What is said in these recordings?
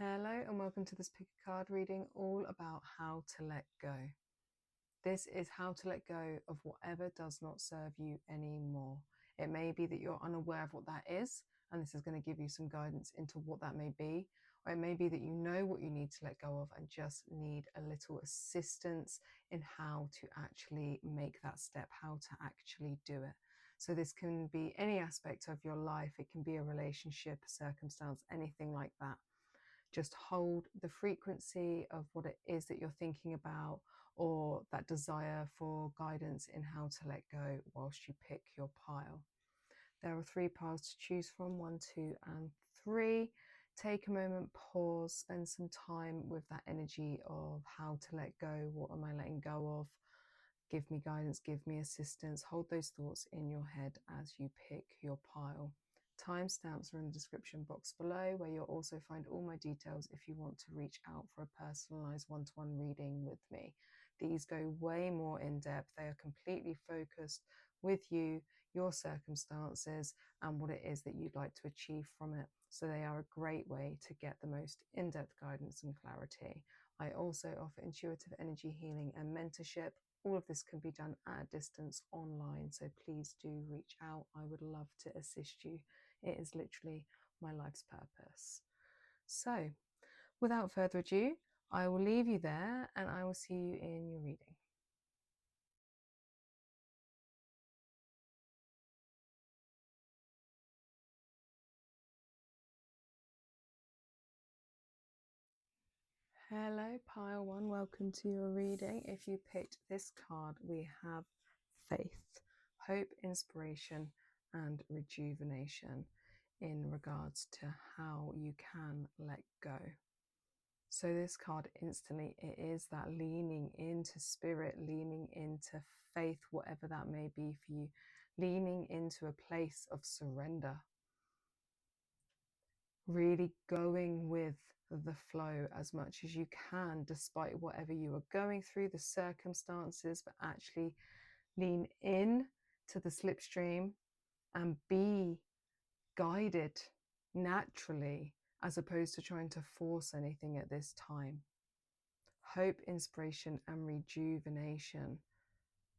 Hello and welcome to this pick a card reading all about how to let go. This is how to let go of whatever does not serve you anymore. It may be that you're unaware of what that is, and this is going to give you some guidance into what that may be. Or it may be that you know what you need to let go of and just need a little assistance in how to actually make that step, how to actually do it. So this can be any aspect of your life. It can be a relationship, a circumstance, anything like that. Just hold the frequency of what it is that you're thinking about, or that desire for guidance in how to let go whilst you pick your pile. There are 3 piles to choose from, 1, 2, and 3. Take a moment, pause, spend some time with that energy of how to let go. What am I letting go of? Give me guidance, give me assistance. Hold those thoughts in your head as you pick your pile. Timestamps are in the description box below, where you'll also find all my details if you want to reach out for a personalized one-to-one reading with me. These go way more in depth. They are completely focused with you, your circumstances, and what it is that you'd like to achieve from it. So they are a great way to get the most in-depth guidance and clarity. I also offer intuitive energy healing and mentorship. All of this can be done at a distance online, so please do reach out. I would love to assist you. It is literally my life's purpose. So, without further ado, I will leave you there and I will see you in your reading. Hello, pile 1, welcome to your reading. If you picked this card, we have faith, hope, inspiration, and rejuvenation in regards to how you can let go. So this card instantly, it is that leaning into spirit, leaning into faith, whatever that may be for you, leaning into a place of surrender, really going with the flow as much as you can, despite whatever you are going through, the circumstances, but actually lean in to the slipstream and be guided naturally, as opposed to trying to force anything at this time. Hope, inspiration, and rejuvenation.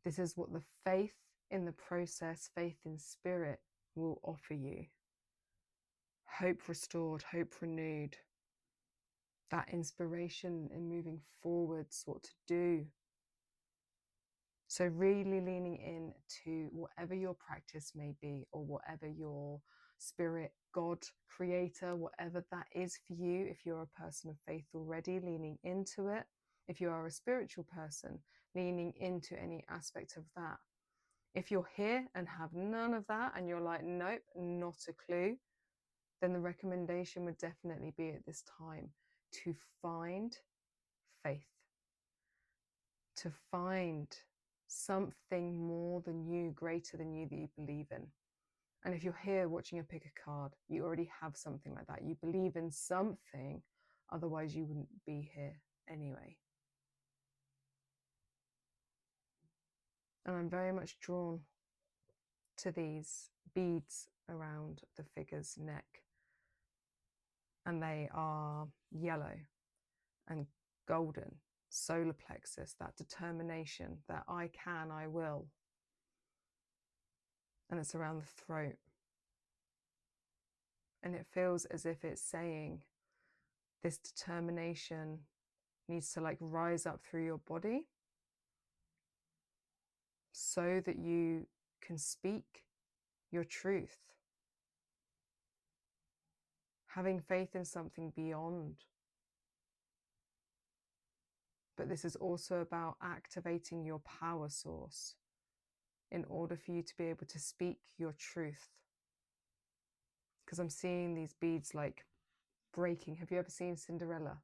This is what the faith in the process, faith in spirit will offer you. Hope restored, hope renewed. That inspiration in moving forwards, what to do. So really leaning in to whatever your practice may be, or whatever your spirit, God, creator, whatever that is for you. If you're a person of faith already, leaning into it. If you are a spiritual person, leaning into any aspect of that. If you're here and have none of that and you're like, nope, not a clue, then the recommendation would definitely be at this time to find faith, to find something more than you, greater than you, that you believe in. And if you're here watching a pick a card, you already have something like that. You believe in something, otherwise you wouldn't be here anyway. And I'm very much drawn to these beads around the figure's neck. And they are yellow and golden, solar plexus, that determination, that I can, I will. And it's around the throat. And it feels as if it's saying this determination needs to like rise up through your body so that you can speak your truth. Having faith in something beyond. But this is also about activating your power source in order for you to be able to speak your truth. Because I'm seeing these beads like breaking. Have you ever seen Cinderella?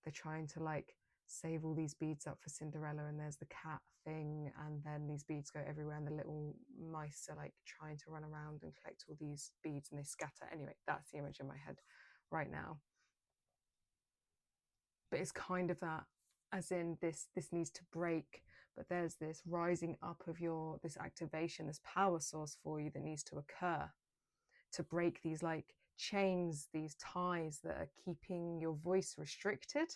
They're trying to like save all these beads up for Cinderella, and there's the cat thing, and then these beads go everywhere, and the little mice are like trying to run around and collect all these beads, and they scatter. Anyway, that's the image in my head right now. But it's kind of that, as in this needs to break, but there's this rising up of this activation, this power source for you that needs to occur to break these like chains, these ties that are keeping your voice restricted.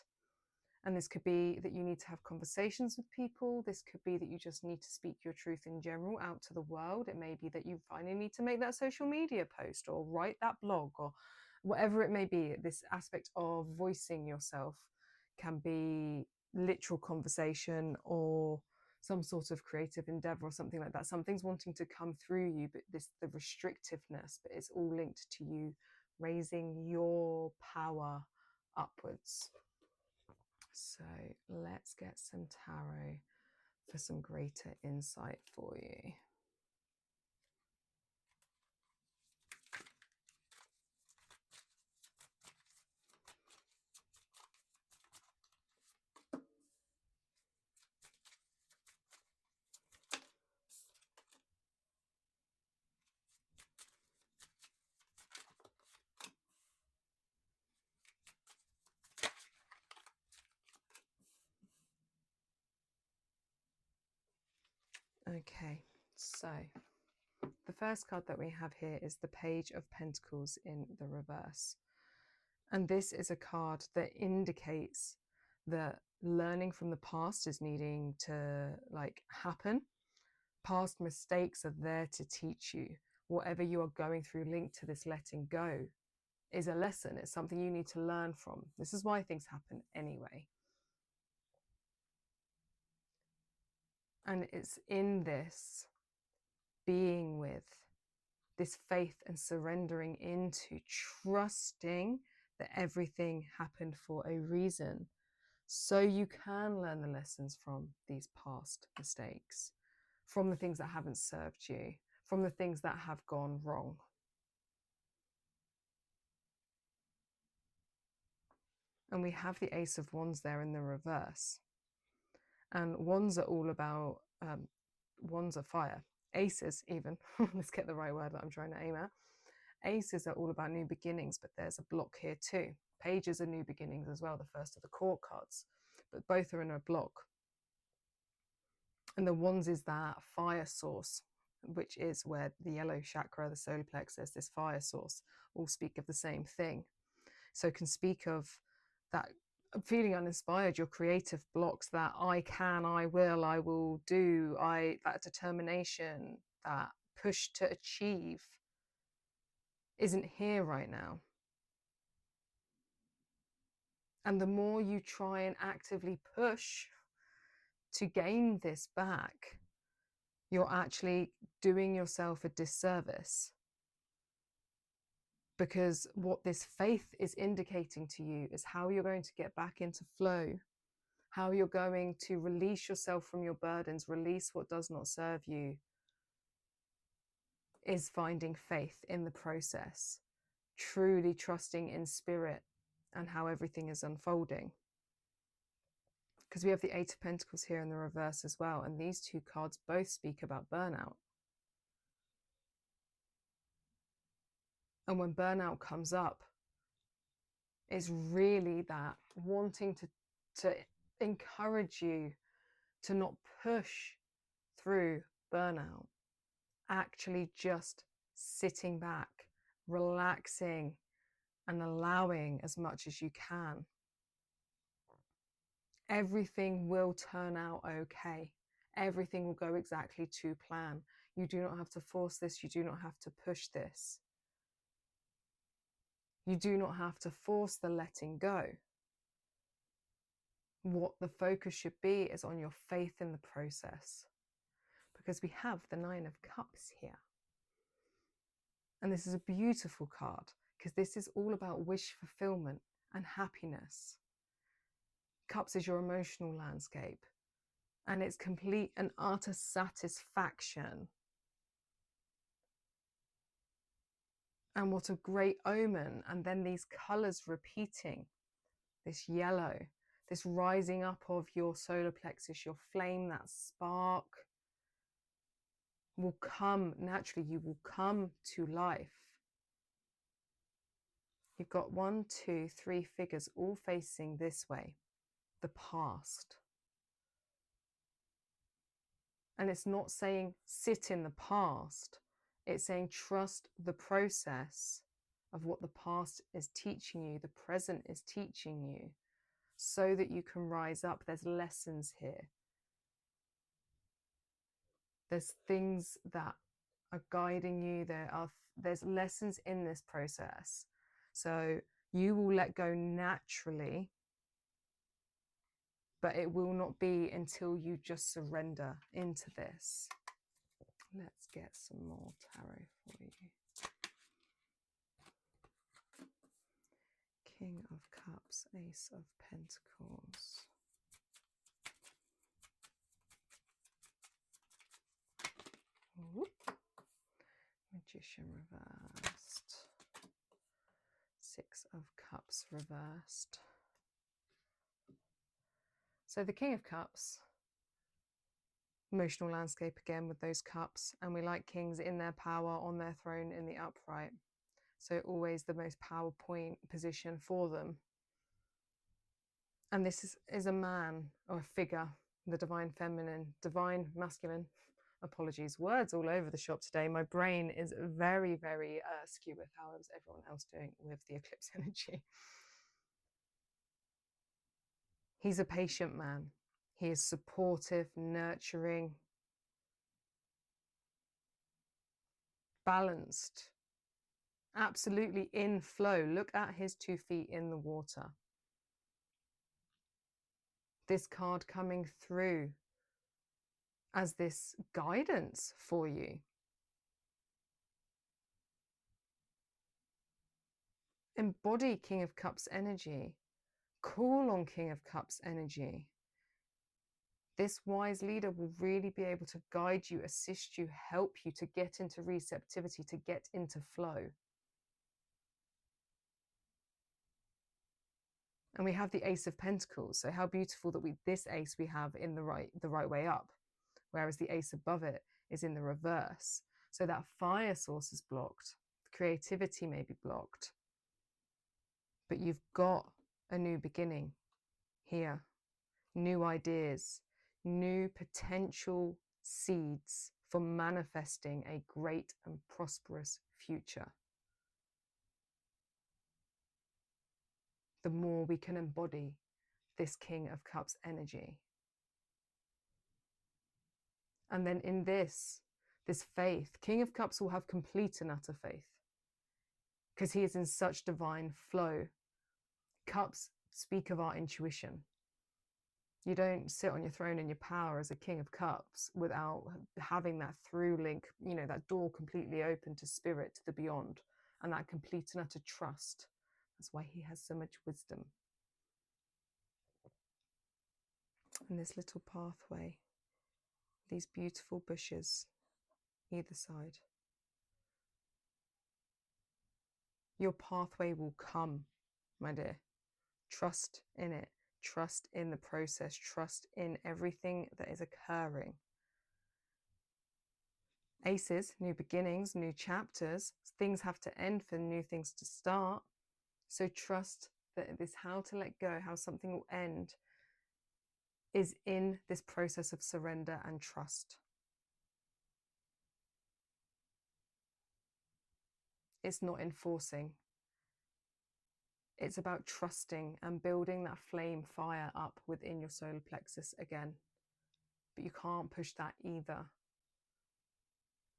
And this could be that you need to have conversations with people. This could be that you just need to speak your truth in general out to the world. It may be that you finally need to make that social media post or write that blog or whatever it may be. This aspect of voicing yourself can be literal conversation or some sort of creative endeavor or something like that. Something's wanting to come through you, but the restrictiveness, but it's all linked to you raising your power upwards. So let's get some tarot for some greater insight for you. Okay, so the first card that we have here is the Page of Pentacles in the reverse. And this is a card that indicates that learning from the past is needing to happen. Past mistakes are there to teach you. Whatever you are going through linked to this letting go is a lesson. It's something you need to learn from. This is why things happen anyway. And it's in this being with this faith and surrendering into trusting that everything happened for a reason, so you can learn the lessons from these past mistakes, from the things that haven't served you, from the things that have gone wrong. And we have the Ace of Wands there in the reverse. And wands are all about, wands are fire. Aces even, let's get the right word that I'm trying to aim at. Aces are all about new beginnings, but there's a block here too. Pages are new beginnings as well, the first of the court cards, but both are in a block. And the wands is that fire source, which is where the yellow chakra, the solar plexus, this fire source, all speak of the same thing. So can speak of that feeling uninspired, your creative blocks, that I can, I will do, that determination, that push to achieve isn't here right now. And the more you try and actively push to gain this back, you're actually doing yourself a disservice. Because what this faith is indicating to you is how you're going to get back into flow, how you're going to release yourself from your burdens, release what does not serve you, is finding faith in the process, truly trusting in spirit and how everything is unfolding. Because we have the Eight of Pentacles here in the reverse as well, and these two cards both speak about burnout. And when burnout comes up, it's really that wanting to encourage you to not push through burnout, actually just sitting back, relaxing, and allowing as much as you can. Everything will turn out okay. Everything will go exactly to plan. You do not have to force this. You do not have to push this. You do not have to force the letting go. What the focus should be is on your faith in the process. Because we have the Nine of Cups here. And this is a beautiful card, because this is all about wish fulfillment and happiness. Cups is your emotional landscape, and it's complete and utter satisfaction. And what a great omen. And then these colors repeating, this yellow, this rising up of your solar plexus, your flame, that spark will come naturally. You will come to life. You've got 1, 2, 3 figures all facing this way, the past. And it's not saying sit in the past. It's saying trust the process of what the past is teaching you, the present is teaching you, so that you can rise up. There's lessons here. There's things that are guiding you. There's lessons in this process. So you will let go naturally, but it will not be until you just surrender into this. Let's get some more tarot for you. King of Cups, Ace of Pentacles. Whoop. Magician reversed. Six of Cups reversed. So the King of Cups, emotional landscape again with those cups, and we like kings in their power, on their throne, in the upright. So always the most PowerPoint position for them. And this is a man or a figure, the divine feminine, divine masculine. Apologies, words all over the shop today. My brain is very, very skew with how is everyone else doing with the eclipse energy. He's a patient man. He is supportive, nurturing, balanced, absolutely in flow. Look at his 2 feet in the water. This card coming through as this guidance for you. Embody King of Cups energy. Call on King of Cups energy. This wise leader will really be able to guide you, assist you, help you to get into receptivity, to get into flow. And we have the Ace of Pentacles. So how beautiful that this ace we have in the right way up, whereas the ace above it is in the reverse. So that fire source is blocked. Creativity may be blocked. But you've got a new beginning here. New ideas, new potential seeds for manifesting a great and prosperous future. The more we can embody this King of Cups energy. And then in this faith, King of Cups will have complete and utter faith because he is in such divine flow. Cups speak of our intuition. You don't sit on your throne in your power as a King of Cups without having that through link, you know, that door completely open to spirit, to the beyond, and that complete and utter trust. That's why he has so much wisdom. And this little pathway, these beautiful bushes either side. Your pathway will come, my dear. Trust in it. Trust in the process. Trust in everything that is occurring. Aces, new beginnings, new chapters. Things have to end for new things to start. So trust that this how to let go, how something will end, is in this process of surrender and trust. It's not enforcing. It's about trusting and building that flame fire up within your solar plexus again. But you can't push that either.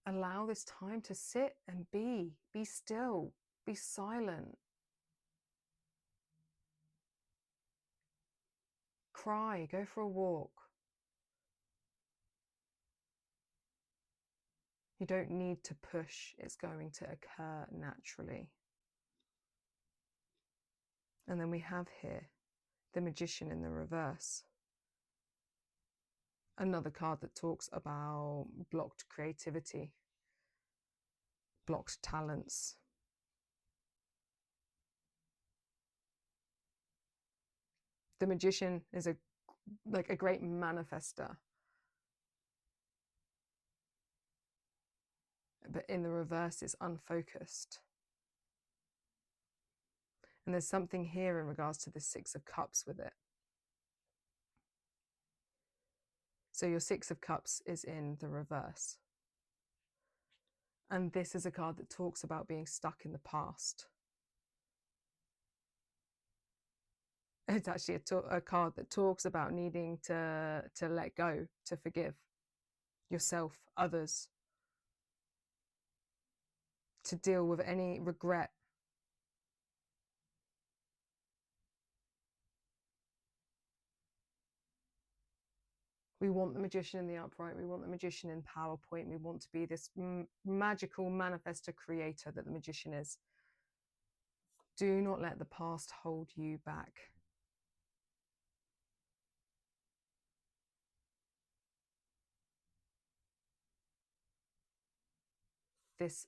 Allow this time to sit and be still, be silent. Cry, go for a walk. You don't need to push, it's going to occur naturally. And then we have here the Magician in the reverse. Another card that talks about blocked creativity, blocked talents. The Magician is like a great manifester. But in the reverse, it's unfocused. And there's something here in regards to the Six of Cups with it. So your Six of Cups is in the reverse. And this is a card that talks about being stuck in the past. It's actually a card that talks about needing to let go, to forgive yourself, others, to deal with any regret. We want the magician in the upright. We want the magician in PowerPoint. We want to be this magical manifestor creator that the magician is. Do not let the past hold you back. This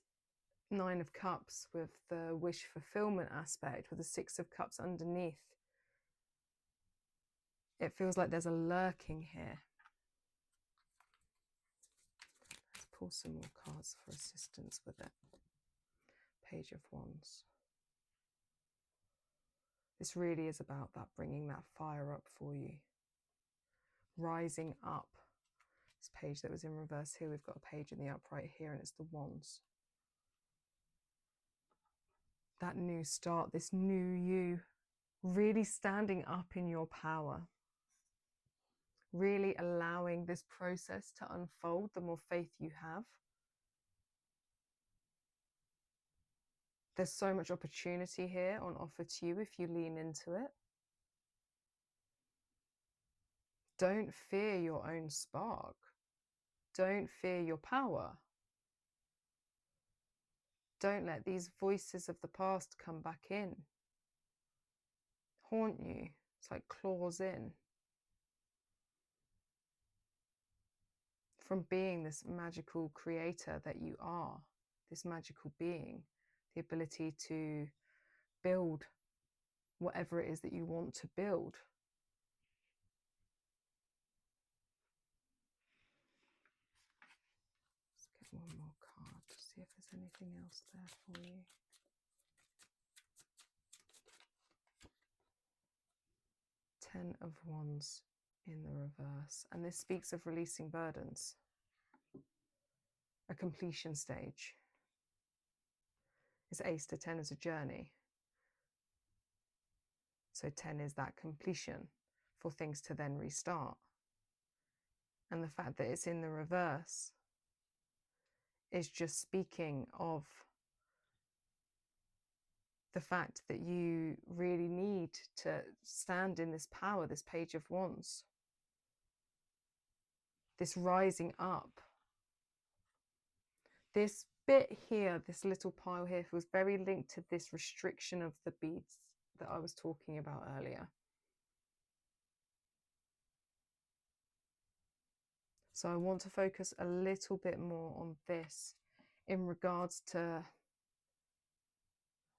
Nine of Cups with the wish fulfillment aspect, with the Six of Cups underneath, it feels like there's a lurking here. Let's pull some more cards for assistance with it. Page of Wands. This really is about that, bringing that fire up for you. Rising up. This page that was in reverse here, we've got a page in the upright here, and it's the Wands. That new start, this new you, really standing up in your power. Really allowing this process to unfold the more faith you have. There's so much opportunity here on offer to you if you lean into it. Don't fear your own spark. Don't fear your power. Don't let these voices of the past come back in, haunt you. It's like claws in. From being this magical creator that you are, this magical being, the ability to build whatever it is that you want to build. Let's get one more card to see if there's anything else there for you. Ten of Wands in the reverse, and this speaks of releasing burdens, a completion stage. It's Ace to 10 as a journey, so 10 is that completion for things to then restart. And the fact that it's in the reverse is just speaking of the fact that you really need to stand in this power, this Page of Wands, this rising up. This bit here, this little pile here, feels very linked to this restriction of the beads that I was talking about earlier. So I want to focus a little bit more on this in regards to,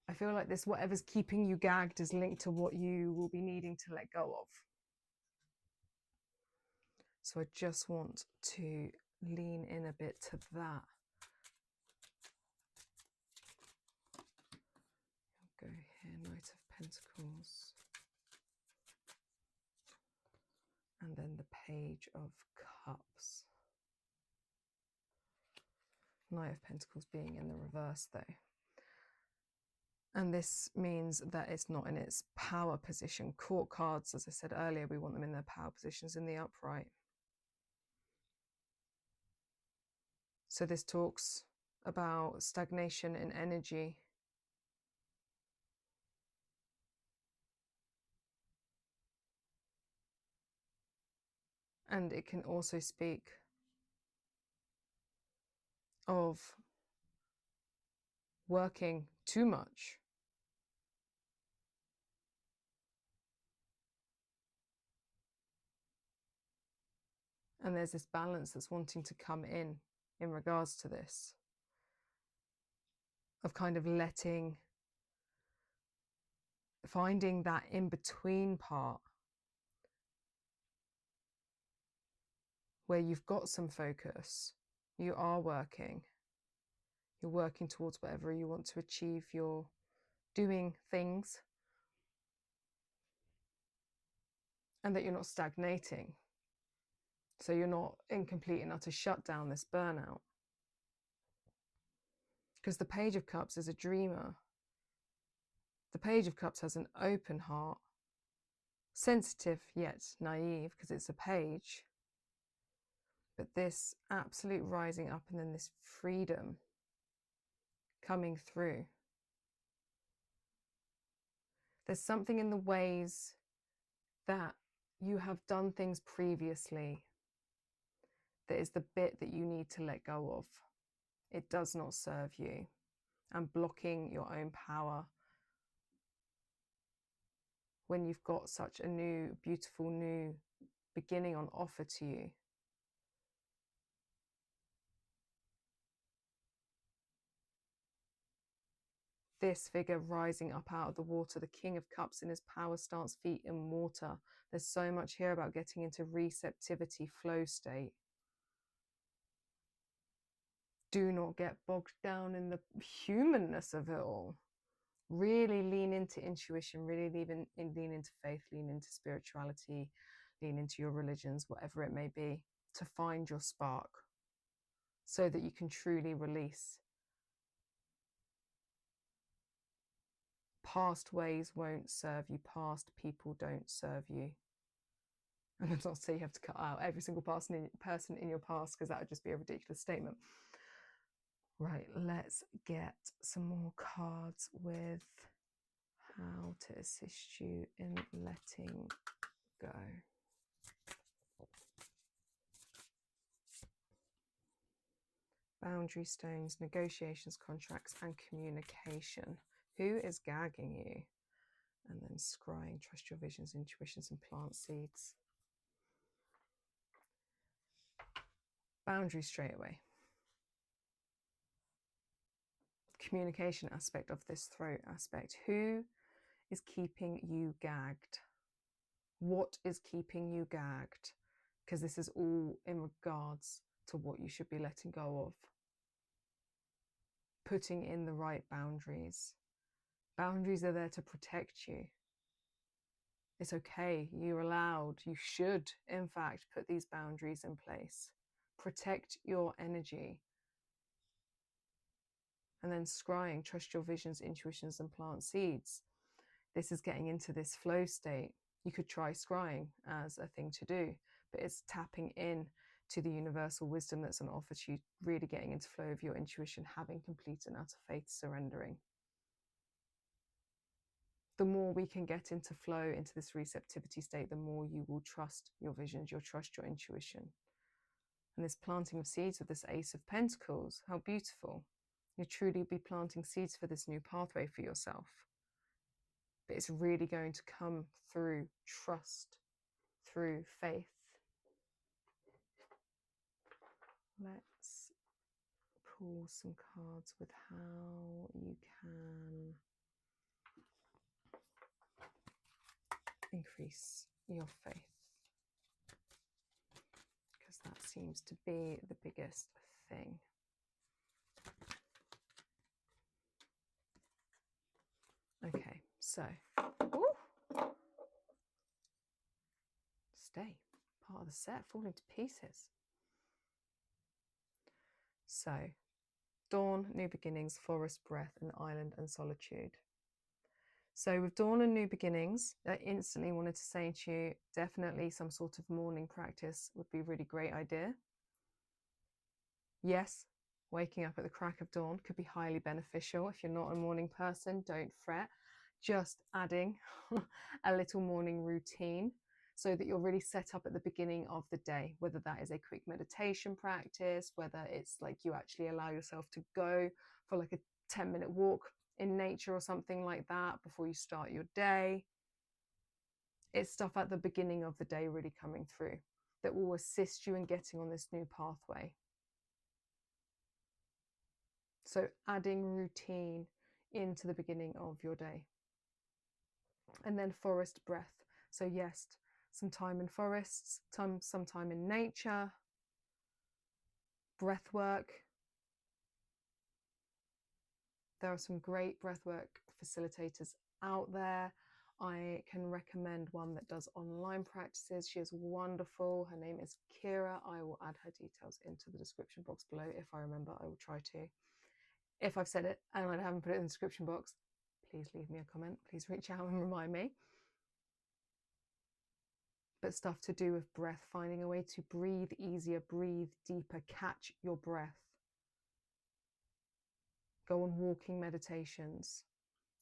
I feel like this, whatever's keeping you gagged is linked to what you will be needing to let go of. So I just want to lean in a bit to that. I'll go here, Knight of Pentacles. And then the Page of Cups. Knight of Pentacles being in the reverse though. And this means that it's not in its power position. Court cards, as I said earlier, we want them in their power positions in the upright. So this talks about stagnation in energy. And it can also speak of working too much. And there's this balance that's wanting to come in regards to this, of kind of finding that in-between part where you've got some focus, you are working, you're working towards whatever you want to achieve, you're doing things, and that you're not stagnating. So you're not in complete and utter shutdown, this burnout. Because the Page of Cups is a dreamer. The Page of Cups has an open heart. sensitive yet naive because it's a page. But this absolute rising up and then this freedom coming through. There's something in the ways that you have done things previously that is the bit that you need to let go of. It does not serve you, and blocking your own power when you've got such a new, beautiful new beginning on offer to you. This figure rising up out of the water, the King of Cups in his power stance, feet in water. There's so much here about getting into receptivity, flow state. Do not get bogged down in the humanness of it all. Really lean into intuition, really lean into faith, lean into spirituality, lean into your religions, whatever it may be, to find your spark so that you can truly release. Past ways won't serve you. Past people don't serve you. And that's not to say you have to cut out every single person in your past, because that would just be a ridiculous statement. Right, let's get some more cards with how to assist you in letting go. Boundary stones, negotiations, contracts, and communication. Who is gagging you? And then scrying, trust your visions, intuitions, and plant seeds. Boundary straight away. Communication aspect of this throat aspect. Who is keeping you gagged? What is keeping you gagged? Because this is all in regards to what you should be letting go of. Putting in the right boundaries. Boundaries are there to protect you. It's okay. You're allowed. You should, in fact, put these boundaries in place. Protect your energy. And then scrying, trust your visions, intuitions, and plant seeds. This is getting into this flow state. You could try scrying as a thing to do, but it's tapping in to the universal wisdom that's on offer to you, really getting into flow of your intuition, having complete and utter faith, surrendering. The more we can get into flow, into this receptivity state, the more you will trust your visions, you'll trust your intuition. And this planting of seeds with this Ace of Pentacles, how beautiful. You'll truly be planting seeds for this new pathway for yourself. But it's really going to come through trust, through faith. Let's pull some cards with how you can increase your faith, because that seems to be the biggest thing. Okay, so stay, part of the set, falling to pieces. So dawn, new beginnings, forest, breath, and island and solitude. So with dawn and new beginnings, I instantly wanted to say to you, definitely some sort of morning practice would be a really great idea. Yes, waking up at the crack of dawn could be highly beneficial. If you're not a morning person, don't fret. Just adding a little morning routine so that you're really set up at the beginning of the day, whether that is a quick meditation practice, whether it's like you actually allow yourself to go for like a 10-minute walk in nature or something like that before you start your day. It's stuff at the beginning of the day really coming through that will assist you in getting on this new pathway. So adding routine into the beginning of your day. And then forest breath. So yes, some time in forests, some time in nature, breath work. There are some great breathwork facilitators out there. I can recommend one that does online practices. She is wonderful. Her name is Kira. I will add her details into the description box below. If I remember, I will try to. If I've said it and I haven't put it in the description box, please leave me a comment. Please reach out and remind me. but stuff to do with breath, finding a way to breathe easier, breathe deeper, catch your breath. Go on walking meditations.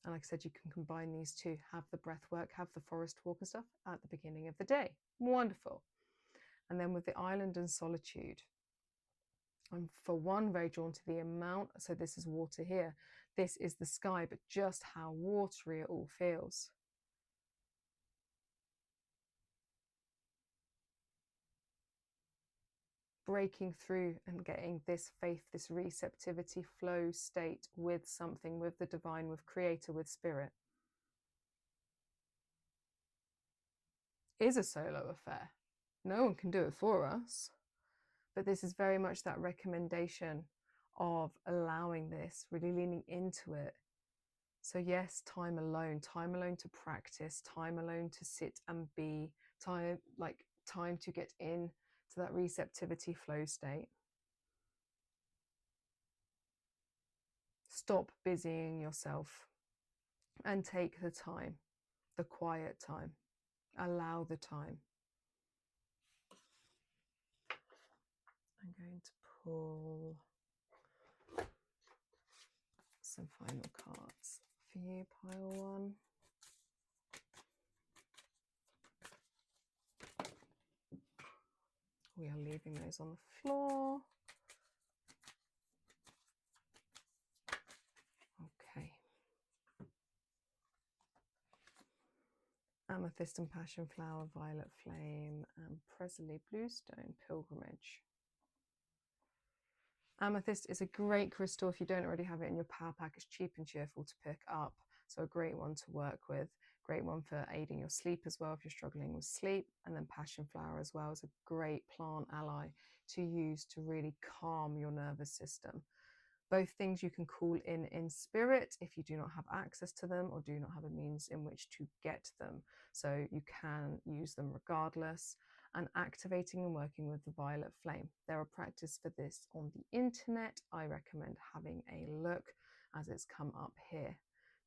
And like I said, you can combine these two. Have the breath work, have the forest walk and stuff at the beginning of the day. Wonderful. And then with the island and solitude, I'm for one very drawn to the amount. So this is water here. This is the sky, but just how watery it all feels. Breaking through and getting this faith, this receptivity flow state with something, with the divine, with creator, with spirit, is a solo affair. No one can do it for us. But this is very much that recommendation of allowing this, really leaning into it. So yes, time alone to practice, time alone to sit and be, time to get in to that receptivity flow state. Stop busying yourself and take the time, the quiet time. Allow the time. I'm going to pull some final cards for you, pile one. We are leaving those on the floor. Okay. Amethyst and passion flower, violet flame, and Presley bluestone pilgrimage. Amethyst is a great crystal if you don't already have it in your power pack. It's cheap and cheerful to pick up, so a great one to work with. Great one for aiding your sleep as well if you're struggling with sleep. And then passion flower as well is a great plant ally to use to really calm your nervous system. Both things you can call in spirit if you do not have access to them or do not have a means in which to get them. So you can use them regardless. And activating and working with the violet flame. There are practice for this on the internet. I recommend having a look as it's come up here.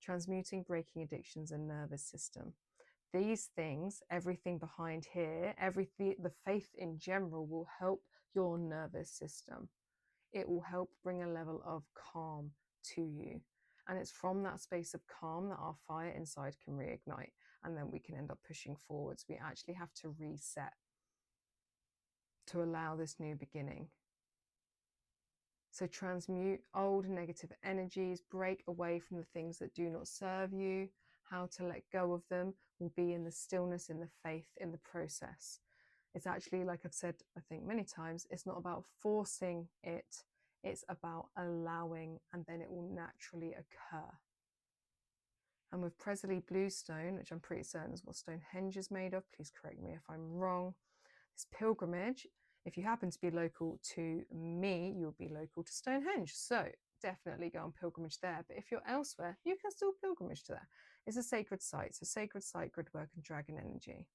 Transmuting, breaking addictions and nervous system. These things, everything behind here, the faith in general will help your nervous system. It will help bring a level of calm to you. And it's from that space of calm that our fire inside can reignite. And then we can end up pushing forwards. We actually have to reset to allow this new beginning. So transmute old negative energies, break away from the things that do not serve you. How to let go of them will be in the stillness, in the faith, in the process. It's actually, like I've said, I think many times, it's not about forcing it. It's about allowing, and then it will naturally occur. And with Presley bluestone, which I'm pretty certain is what Stonehenge is made of, please correct me if I'm wrong. This pilgrimage, if you happen to be local to me, you'll be local to Stonehenge. So definitely go on pilgrimage there. But if you're elsewhere, you can still pilgrimage to there. It's a sacred site. It's a sacred site, grid work and dragon energy.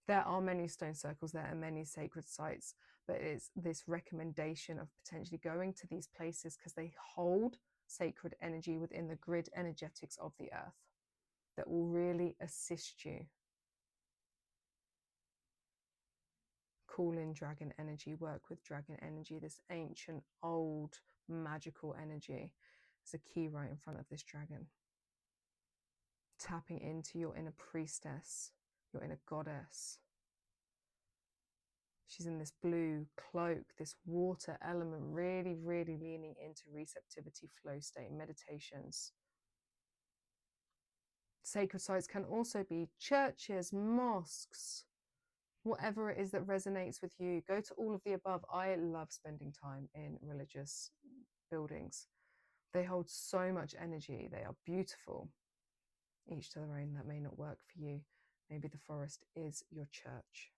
There are many stone circles there and many sacred sites, but it's this recommendation of potentially going to these places because they hold sacred energy within the grid energetics of the earth that will really assist you. Call in dragon energy, work with dragon energy, this ancient, old, magical energy. There's a key right in front of this dragon. Tapping into your inner priestess, your inner goddess. She's in this blue cloak, this water element, really, really leaning into receptivity, flow state, meditations. Sacred sites can also be churches, mosques, whatever it is that resonates with you. Go to all of the above. I love spending time in religious buildings. They hold so much energy. They are beautiful. Each to their own. That may not work for you. Maybe the forest is your church.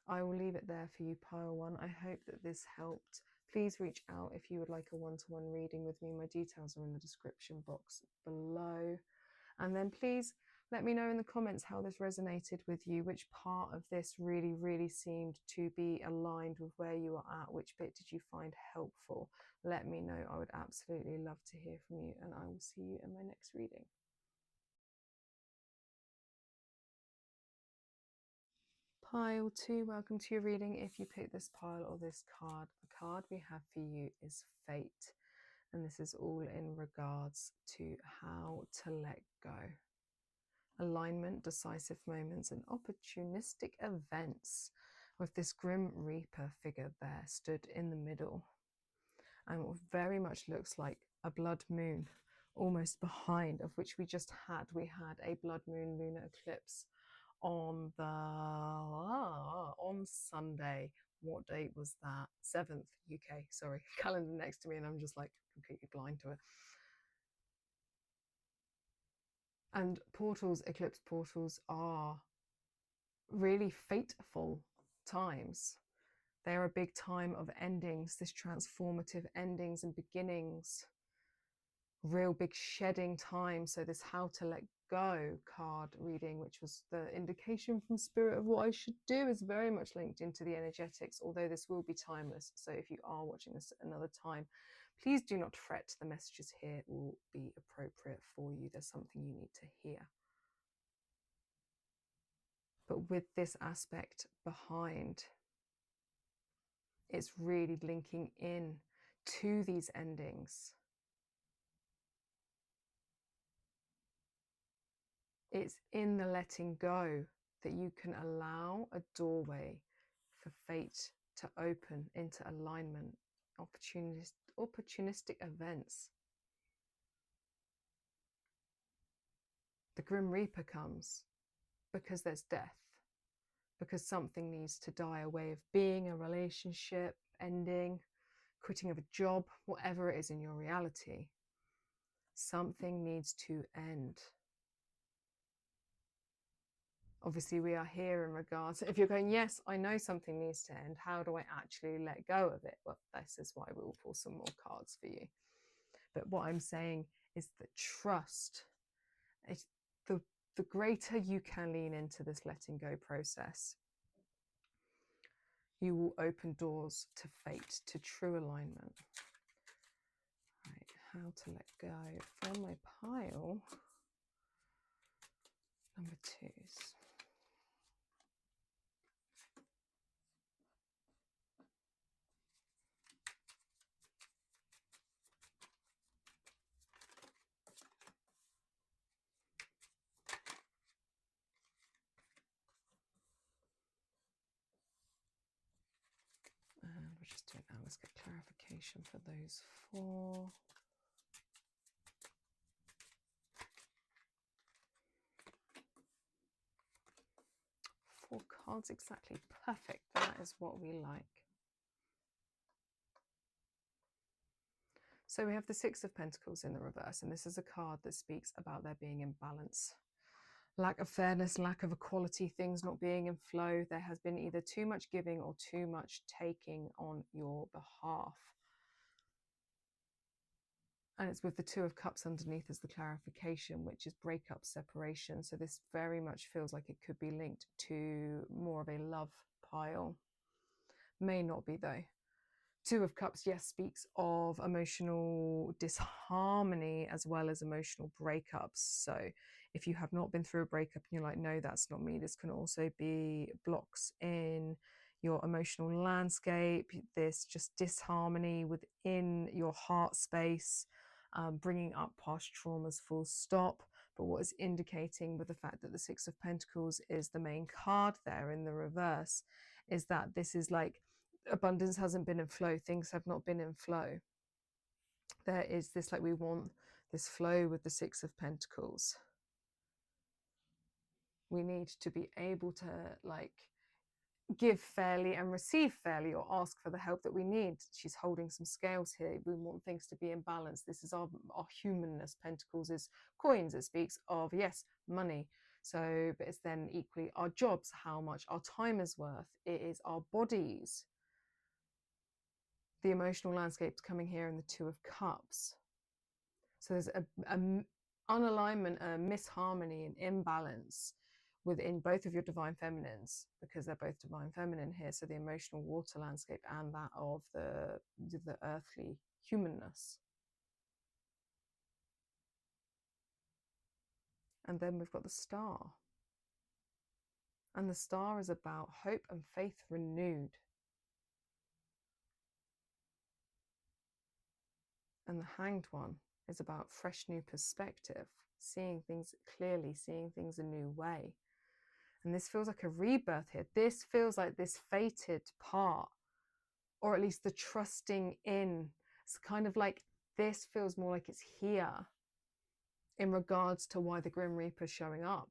I will leave it there for you, pile one. I hope that this helped. Please reach out if you would like a one-to-one reading with me. My details are in the description box below. And then please let me know in the comments how this resonated with you, which part of this really, really seemed to be aligned with where you are at, which bit did you find helpful? Let me know. I would absolutely love to hear from you, and I will see you in my next reading. Pile 2, welcome to your reading. If you pick this pile or this card, the card we have for you is Fate. And this is all in regards to how to let go. Alignment, decisive moments, and opportunistic events. With this Grim Reaper figure there stood in the middle. And what very much looks like a blood moon almost behind, of which we just had. We had a blood moon lunar eclipse on Sunday. What date was that? 7th UK, sorry. Calendar next to me and I'm just like completely blind to it. And portals, eclipse portals, are really fateful times. They are a big time of endings, this transformative endings and beginnings. Real big shedding time. So this how to let go card reading, which was the indication from spirit of what I should do, is very much linked into the energetics, although this will be timeless. So if you are watching this at another time, please do not fret. The messages here will be appropriate for you. There's something you need to hear. But with this aspect behind, it's really linking in to these endings. It's in the letting go that you can allow a doorway for fate to open into alignment, opportunistic events. The Grim Reaper comes because there's death, because something needs to die, a way of being, a relationship ending, quitting of a job, whatever it is in your reality. Something needs to end. Obviously, we are here in regards, if you're going, yes, I know something needs to end, how do I actually let go of it? Well, this is why we will pull some more cards for you. But what I'm saying is that trust, the greater you can lean into this letting go process, you will open doors to fate, to true alignment. Right, how to let go from my pile number 2s. And we'll just do it now. Let's get clarification for those 4. 4 cards exactly. Perfect. That is what we like. So we have the 6 of Pentacles in the reverse, and this is a card that speaks about there being imbalance. Lack of fairness, lack of equality, things not being in flow. There has been either too much giving or too much taking on your behalf. And it's with the 2 of Cups underneath as the clarification, which is breakup, separation. So this very much feels like it could be linked to more of a love pile. May not be though. 2 of Cups, yes, speaks of emotional disharmony as well as emotional breakups. So if you have not been through a breakup and you're like, no, that's not me, this can also be blocks in your emotional landscape, this just disharmony within your heart space, bringing up past traumas, full stop. But what is indicating with the fact that the 6 of Pentacles is the main card there in the reverse is that this is like, abundance hasn't been in flow, things have not been in flow. There is this, like, we want this flow with the 6 of Pentacles. We need to be able to like give fairly and receive fairly, or ask for the help that we need. She's holding some scales here. We want things to be in balance. This is our humanness. Pentacles is coins. It speaks of, yes, money. So, but it's then equally our jobs, how much our time is worth. It is our bodies. The emotional landscape's coming here in the 2 of Cups. So there's a unalignment, a misharmony, an imbalance within both of your divine feminines, because they're both divine feminine here. So the emotional water landscape and that of the earthly humanness. And then we've got the Star. And the star is about hope and faith renewed. And the Hanged One is about fresh new perspective, seeing things clearly, seeing things a new way. And this feels like a rebirth here. This feels like this fated part, or at least the trusting in. It's kind of like this feels more like it's here in regards to why the Grim Reaper is showing up.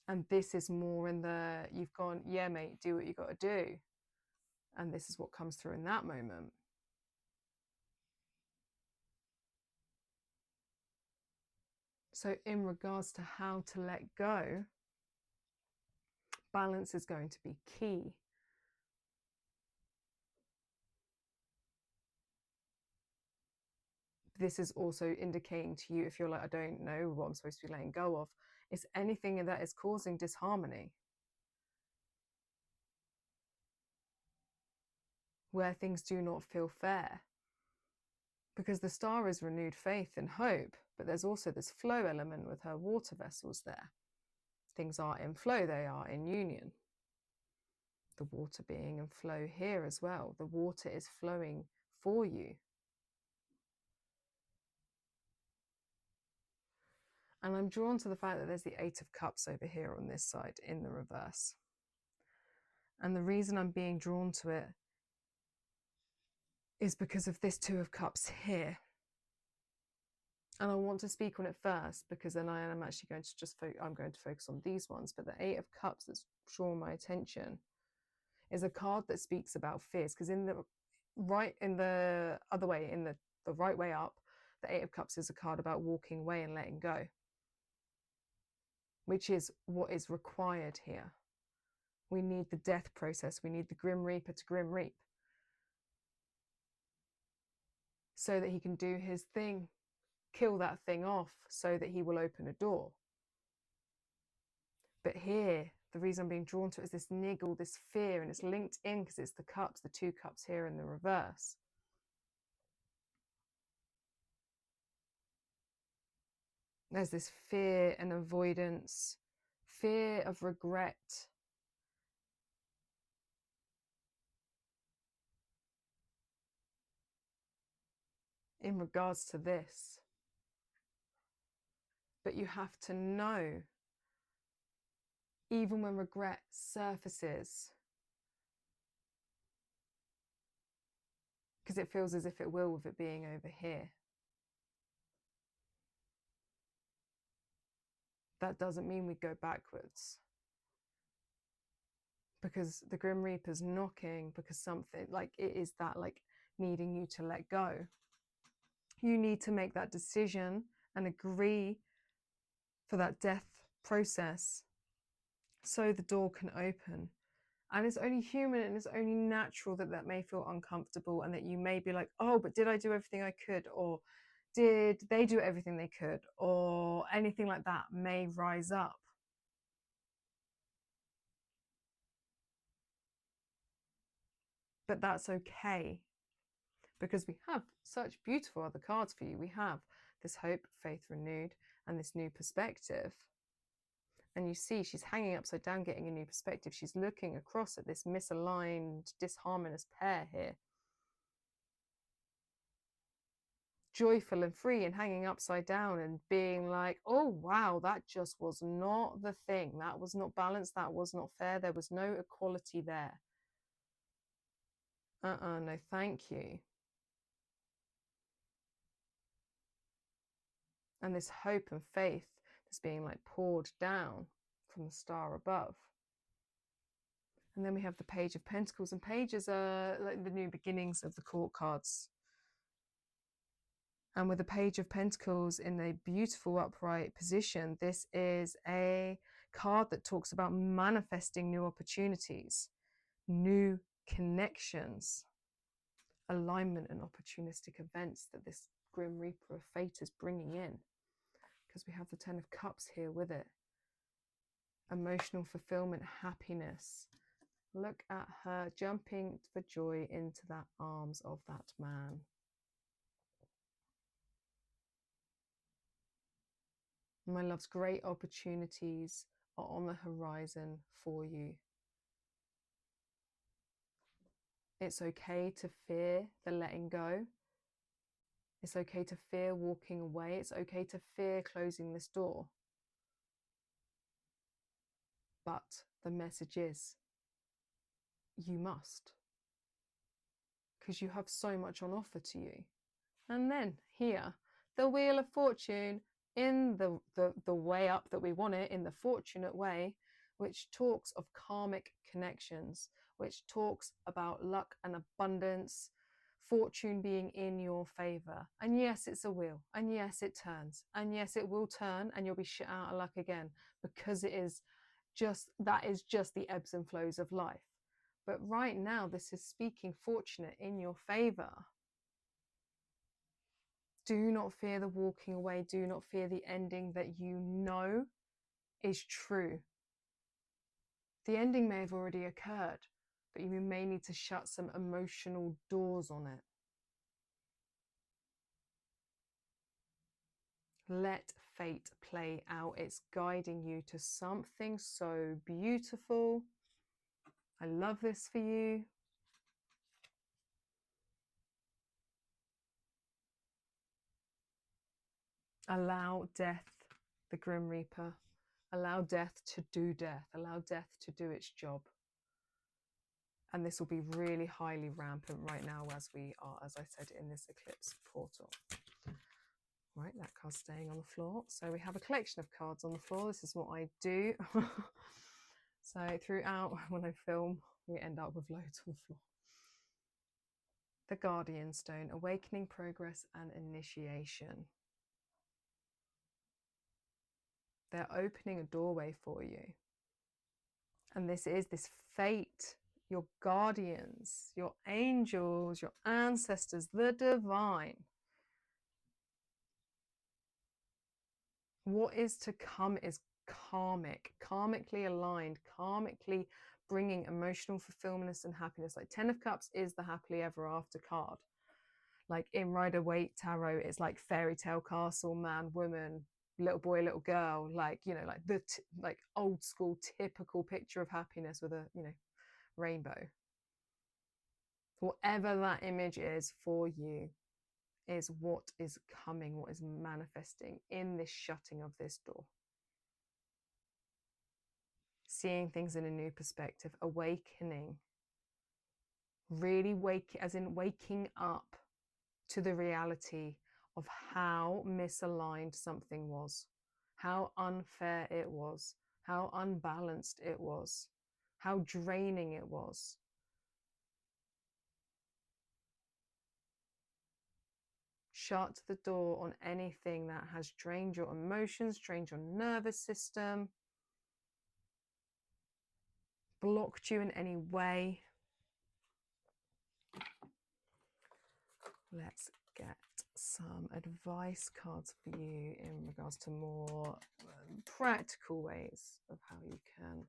And this is more in the, you've gone, yeah, mate, do what you got to do. And this is what comes through in that moment. So in regards to how to let go, balance is going to be key. This is also indicating to you, if you're like, I don't know what I'm supposed to be letting go of, it's anything that is causing disharmony, where things do not feel fair. Because the star is renewed faith and hope, but there's also this flow element with her water vessels there. Things are in flow, they are in union. The water being in flow here as well. The water is flowing for you. And I'm drawn to the fact that there's the Eight of Cups over here on this side in the reverse. And the reason I'm being drawn to it is because of this Two of Cups here. And I want to speak on it first, because then I am actually going to I'm going to focus on these ones. But the Eight of Cups that's drawn my attention is a card that speaks about fears, because in the other way, in the right way up, the Eight of Cups is a card about walking away and letting go, which is what is required here. We need the death process. We need the Grim Reaper to Grim Reap so that he can do his thing, kill that thing off so that he will open a door. But here, the reason I'm being drawn to it is this niggle, this fear, and it's linked in because it's the cups, the Two Cups here in the reverse. There's this fear and avoidance, fear of regret. In regards to this. But you have to know, even when regret surfaces, because it feels as if it will with it being over here. That doesn't mean we go backwards. Because the Grim Reaper's knocking, because something, like, it is that, like, needing you to let go. You need to make that decision and agree for that death process so the door can open. And it's only human and it's only natural that that may feel uncomfortable, and that you may be like, oh, but did I do everything I could? Or did they do everything they could? Or anything like that may rise up. But that's okay, because we have such beautiful other cards for you. We have this hope, faith renewed, and this new perspective. And you see she's hanging upside down, getting a new perspective. She's looking across at this misaligned, disharmonious pair here. Joyful and free and hanging upside down and being like, oh, wow, that just was not the thing. That was not balanced. That was not fair. There was no equality there. No, thank you. And this hope and faith that's being like poured down from the star above. And then we have the Page of Pentacles, and pages are like the new beginnings of the court cards. And with the Page of Pentacles in a beautiful upright position, this is a card that talks about manifesting new opportunities, new connections, alignment and opportunistic events that this Grim Reaper of Fate is bringing in. Because we have the Ten of Cups here with it. Emotional fulfillment, happiness. Look at her jumping for joy into the arms of that man. My loves, great opportunities are on the horizon for you. It's okay to fear the letting go. It's okay to fear walking away. It's okay to fear closing this door. But the message is, you must. Because you have so much on offer to you. And then here, the Wheel of Fortune in the way up that we want it, in the fortunate way, which talks of karmic connections, which talks about luck and abundance, fortune being in your favor. And yes, it's a wheel. And yes, it turns. And yes, it will turn and you'll be shit out of luck again, because it is just, that is just the ebbs and flows of life. But right now, this is speaking fortunate in your favor. Do not fear the walking away. Do not fear the ending that you know is true. The ending may have already occurred, but you may need to shut some emotional doors on it. Let fate play out. It's guiding you to something so beautiful. I love this for you. Allow death, the Grim Reaper. Allow death to do death. Allow death to do its job. And this will be really highly rampant right now as we are, as I said, in this eclipse portal. Right, that card's staying on the floor. So we have a collection of cards on the floor. This is what I do. So throughout, when I film, we end up with loads on the floor. The Guardian Stone, awakening, progress, and initiation. They're opening a doorway for you. And this is this fate, your guardians, your angels, your ancestors, the divine. What is to come is karmic, karmically aligned, karmically bringing emotional fulfillment and happiness. Like 10 of Cups is the happily ever after card. Like in Rider-Waite Tarot, it's like fairy tale castle, man, woman, little boy, little girl, like, you know, like the like old school typical picture of happiness with a, you know, rainbow. Whatever that image is for you is what is coming, what is manifesting in this shutting of this door. Seeing things in a new perspective, awakening, really as in waking up to the reality of how misaligned something was, how unfair it was, how unbalanced it was, how draining it was. Shut the door on anything that has drained your emotions, drained your nervous system, blocked you in any way. Let's get some advice cards for you in regards to more practical ways of how you can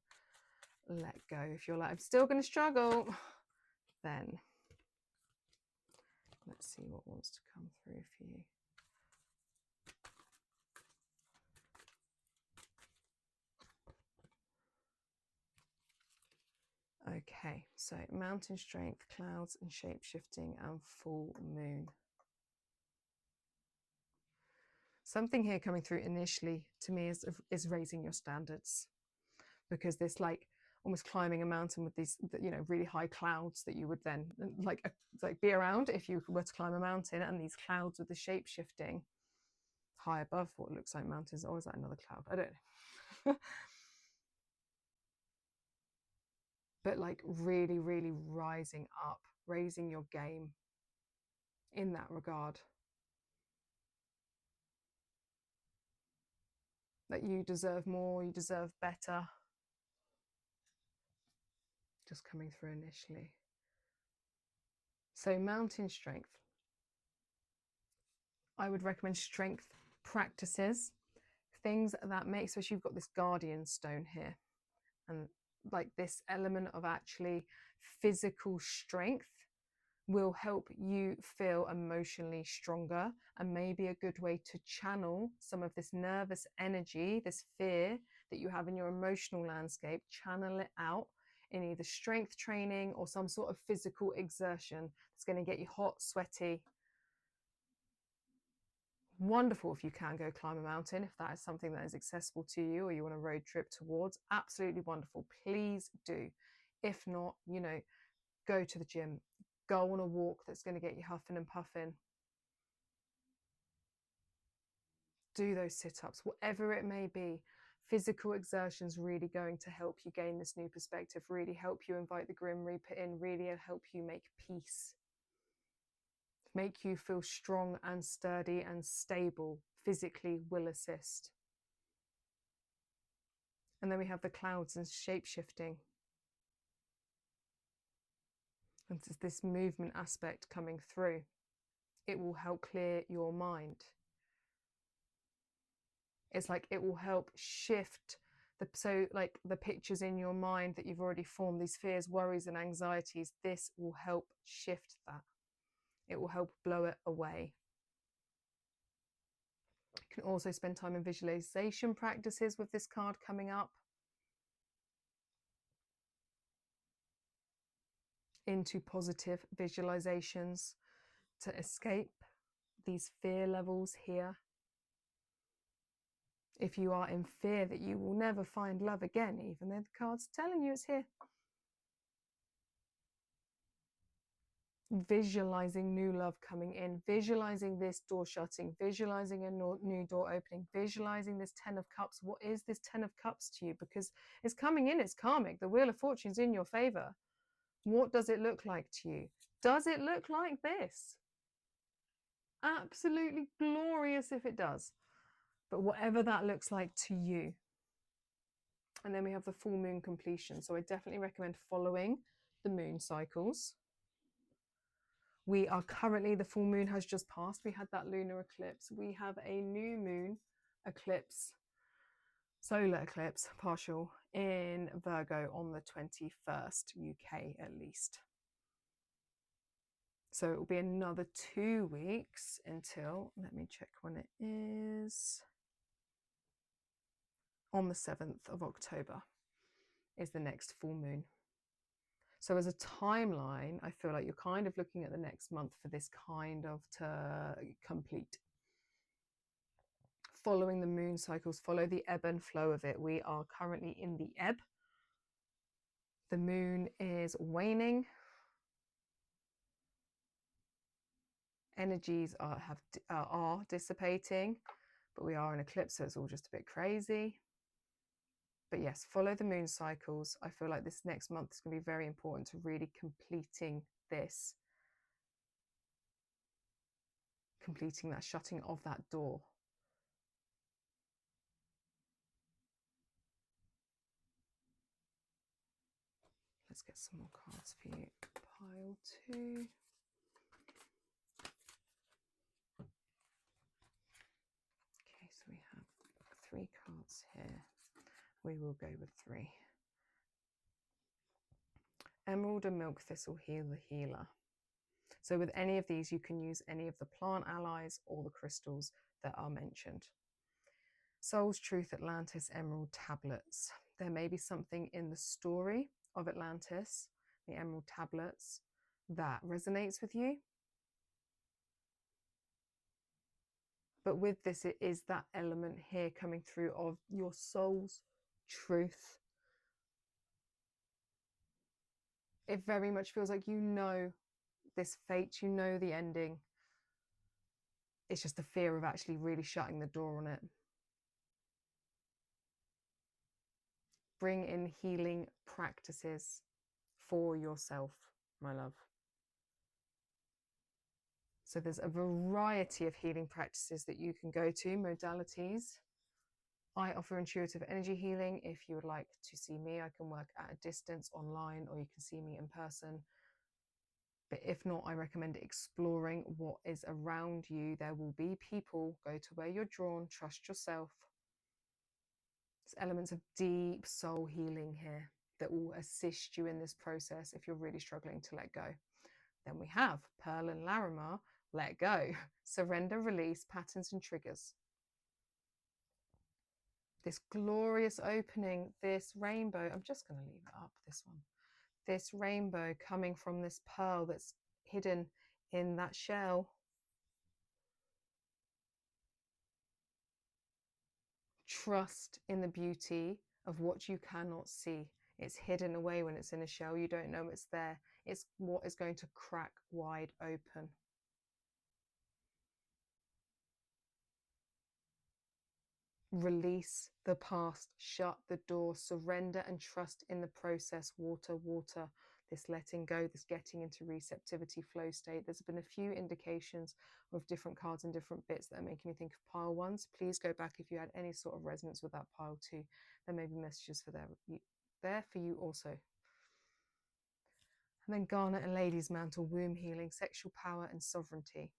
let go. If you're like, I'm still going to struggle, then let's see what wants to come through for you. Okay, so mountain strength, clouds and shape shifting, and full moon. Something here coming through initially to me is raising your standards, because this like almost climbing a mountain with these, you know, really high clouds that you would then like be around if you were to climb a mountain, and these clouds with the shape shifting high above what looks like mountains. Or is that another cloud? I don't know. But like really, really rising up, raising your game in that regard. That you deserve more, you deserve better. Just coming through initially. So mountain strength. I would recommend strength practices, things that make, especially you've got this guardian stone here, and like this element of actually physical strength will help you feel emotionally stronger, and maybe a good way to channel some of this nervous energy, this fear, that you have in your emotional landscape, channel it out in either strength training or some sort of physical exertion that's going to get you hot, sweaty. Wonderful if you can go climb a mountain, if that is something that is accessible to you or you want a road trip towards. Absolutely wonderful. Please do. If not, you know, go to the gym, go on a walk that's going to get you huffing and puffing. Do those sit-ups, whatever it may be. Physical exertion's really going to help you gain this new perspective, really help you invite the Grim Reaper in, really help you make peace. Make you feel strong and sturdy and stable. Physically will assist. And then we have the clouds and shape-shifting. And it's this movement aspect coming through. It will help clear your mind. It's like it will help shift the pictures in your mind that you've already formed, these fears, worries, and anxieties. This will help shift that. It will help blow it away. You can also spend time in visualization practices with this card coming up. Into positive visualizations to escape these fear levels here. If you are in fear that you will never find love again, even though the card's telling you it's here. Visualizing new love coming in, visualizing this door shutting, visualizing a new door opening, visualizing this 10 of Cups. What is this 10 of Cups to you? Because it's coming in, it's karmic. The Wheel of Fortune's in your favor. What does it look like to you? Does it look like this? Absolutely glorious if it does. But whatever that looks like to you. And then we have the full moon completion. So I definitely recommend following the moon cycles. We are currently, the full moon has just passed. We had that lunar eclipse. We have a new moon eclipse, solar eclipse, partial, in Virgo on the 21st, UK at least. So it will be another 2 weeks until, let me check when it is. On the 7th of October is the next full moon. So as a timeline, I feel like you're kind of looking at the next month for this kind of to complete. Following the moon cycles, follow the ebb and flow of it. We are currently in the ebb. The moon is waning. Energies are dissipating, but we are in eclipse, so it's all just a bit crazy. But yes, follow the moon cycles. I feel like this next month is going to be very important to really completing this. Completing that shutting of that door. Let's get some more cards for you. Pile 2. Okay, so we have 3 cards here. We will go with 3. Emerald and milk thistle, heal the healer. So with any of these, you can use any of the plant allies or the crystals that are mentioned. Soul's Truth Atlantis Emerald Tablets. There may be something in the story of Atlantis, the Emerald Tablets, that resonates with you. But with this, it is that element here coming through of your soul's truth. It very much feels like you know this fate, you know the ending. It's just the fear of actually really shutting the door on it. Bring in healing practices for yourself, my love. So there's a variety of healing practices that you can go to, modalities. I offer intuitive energy healing. If you would like to see me, I can work at a distance online, or you can see me in person. But if not, I recommend exploring what is around you. There will be people. Go to where you're drawn. Trust yourself. There's elements of deep soul healing here that will assist you in this process if you're really struggling to let go. Then we have Pearl and Larimar, Let Go, Surrender, Release, Patterns and Triggers. This glorious opening, this rainbow. I'm just going to leave it up, this one. This rainbow coming from this pearl that's hidden in that shell. Trust in the beauty of what you cannot see. It's hidden away when it's in a shell. You don't know it's there. It's what is going to crack wide open. Release the past, shut the door, surrender and trust in the process. Water, water, this letting go, this getting into receptivity flow state. There's been a few indications of different cards and different bits that are making me think of pile ones. Please go back if you had any sort of resonance with that pile two. There may be messages for there for you also. And then Garnet and Lady's Mantle, womb healing, sexual power and sovereignty.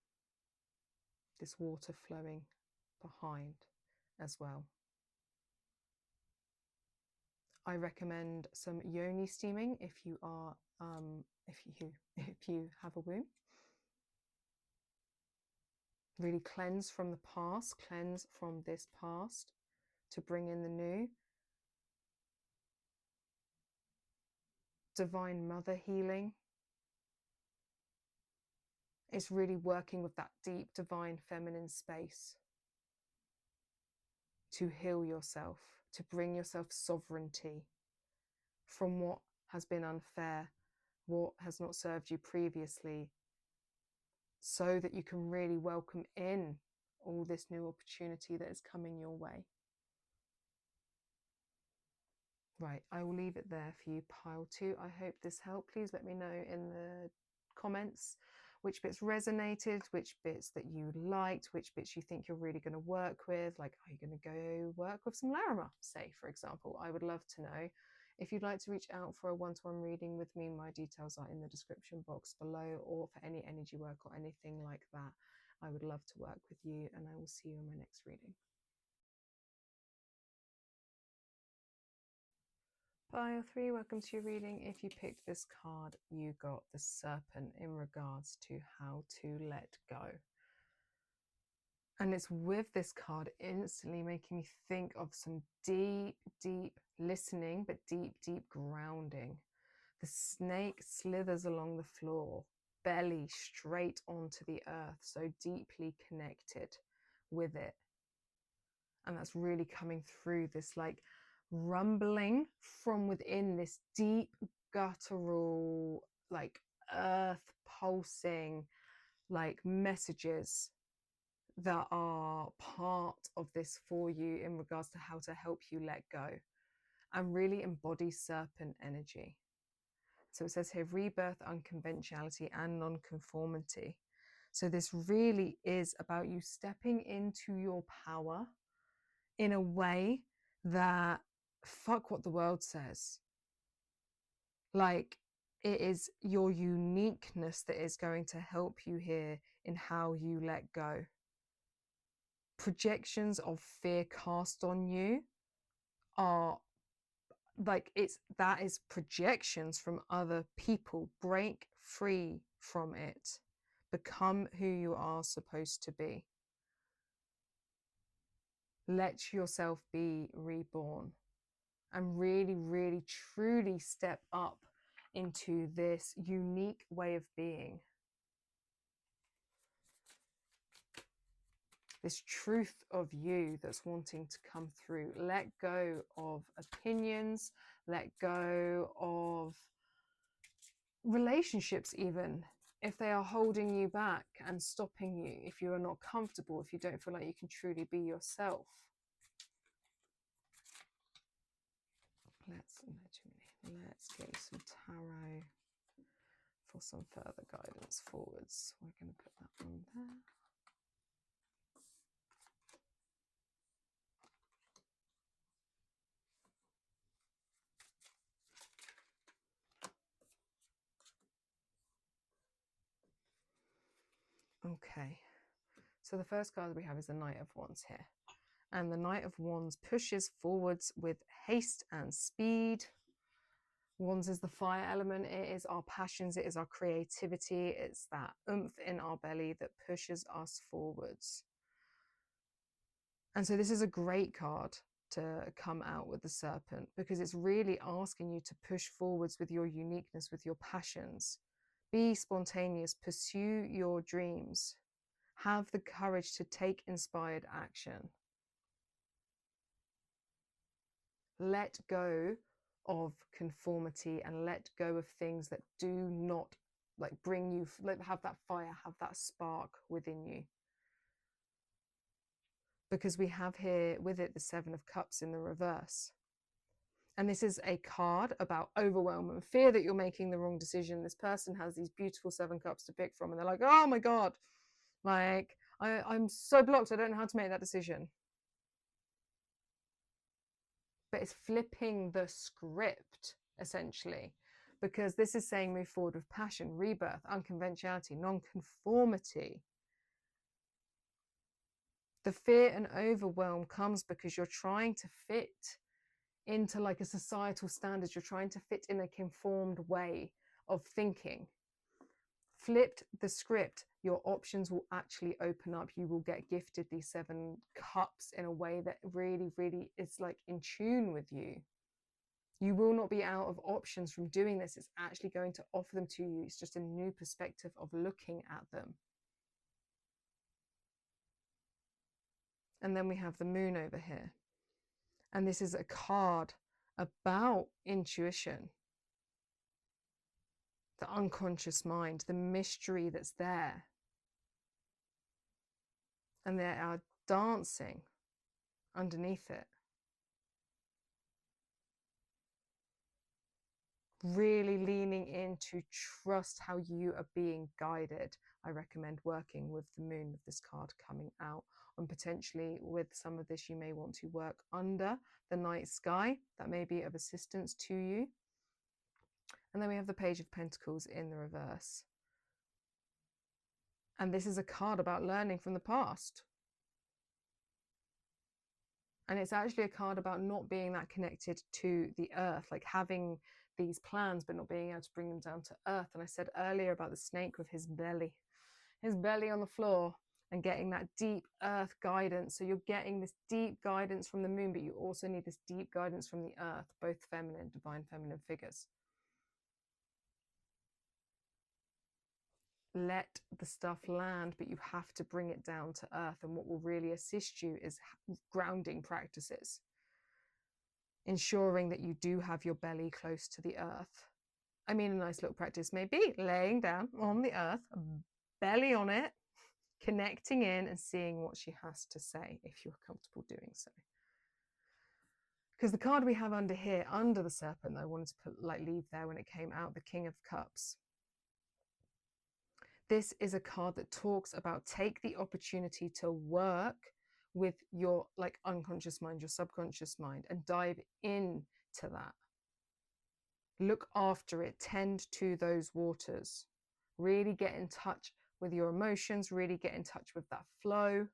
This water flowing behind as well. I recommend some yoni steaming if you are if you have a womb. Really cleanse from the past, cleanse from this past to bring in the new. Divine Mother healing. It's really working with that deep divine feminine space to heal yourself, to bring yourself sovereignty from what has been unfair, what has not served you previously, so that you can really welcome in all this new opportunity that is coming your way. Right, I will leave it there for you, pile two. I hope this helped. Please let me know in the comments which bits resonated, which bits that you liked, which bits you think you're really going to work with. Like, are you going to go work with some Larima, say, for example? I would love to know. If you'd like to reach out for a one-to-one reading with me, my details are in the description box below, or for any energy work or anything like that. I would love to work with you, and I will see you in my next reading. Pile three, welcome to your reading. If you picked this card, you got the Serpent in regards to how to let go. And it's with this card instantly making me think of some deep, deep listening, but deep, deep grounding. The snake slithers along the floor, belly straight onto the earth, so deeply connected with it. And that's really coming through this like rumbling from within, this deep guttural, like earth pulsing, like messages that are part of this for you in regards to how to help you let go and really embody serpent energy. So it says here, rebirth, unconventionality and non-conformity. So this really is about you stepping into your power in a way that fuck what the world says. Like, it is your uniqueness that is going to help you here in how you let go. Projections of fear cast on you are like, that is projections from other people. Break free from it. Become who you are supposed to be. Let yourself be reborn and really, really, truly step up into this unique way of being. This truth of you that's wanting to come through. Let go of opinions, let go of relationships even, if they are holding you back and stopping you, if you are not comfortable, if you don't feel like you can truly be yourself. Let's get some tarot for some further guidance forwards. We're going to put that one there. Okay, so the first card we have is the Knight of Wands here. And the Knight of Wands pushes forwards with haste and speed. Wands is the fire element. It is our passions. It is our creativity. It's that oomph in our belly that pushes us forwards. And so this is a great card to come out with the serpent, because it's really asking you to push forwards with your uniqueness, with your passions. Be spontaneous, pursue your dreams, have the courage to take inspired action. Let go of conformity and let go of things that do not like bring you, have that fire, have that spark within you. Because we have here with it the Seven of Cups in the reverse. And this is a card about overwhelm and fear that you're making the wrong decision. This person has these beautiful 7 cups to pick from, and they're like, oh my God, like, I'm so blocked, I don't know how to make that decision. But it's flipping the script, essentially, because this is saying move forward with passion, rebirth, unconventionality, non-conformity. The fear and overwhelm comes because you're trying to fit into like a societal standards. You're trying to fit in a conformed way of thinking. Flipped the script, your options will actually open up. You will get gifted these 7 cups in a way that really, really is like in tune with you. You will not be out of options from doing this. It's actually going to offer them to you. It's just a new perspective of looking at them. And then we have the moon over here. And this is a card about intuition, the unconscious mind, the mystery that's there. And they are dancing underneath it. Really leaning in to trust how you are being guided. I recommend working with the moon with this card coming out. And potentially with some of this, you may want to work under the night sky. That may be of assistance to you. And then we have the Page of Pentacles in the reverse. And this is a card about learning from the past. And it's actually a card about not being that connected to the earth, like having these plans, but not being able to bring them down to earth. And I said earlier about the snake with his belly on the floor and getting that deep earth guidance. So you're getting this deep guidance from the moon, but you also need this deep guidance from the earth, both feminine, divine feminine figures. Let the stuff land, but you have to bring it down to earth. And what will really assist you is grounding practices, ensuring that you do have your belly close to the earth. I mean, a nice little practice may be laying down on the earth, belly on it, connecting in and seeing what she has to say, if you're comfortable doing so. Because the card we have under here, under the serpent, that I wanted to put, like, leave there when it came out, the King of Cups. This is a card that talks about take the opportunity to work with your like unconscious mind, your subconscious mind, and dive into that. Look after it, tend to those waters. Really get in touch with your emotions, really get in touch with that flow.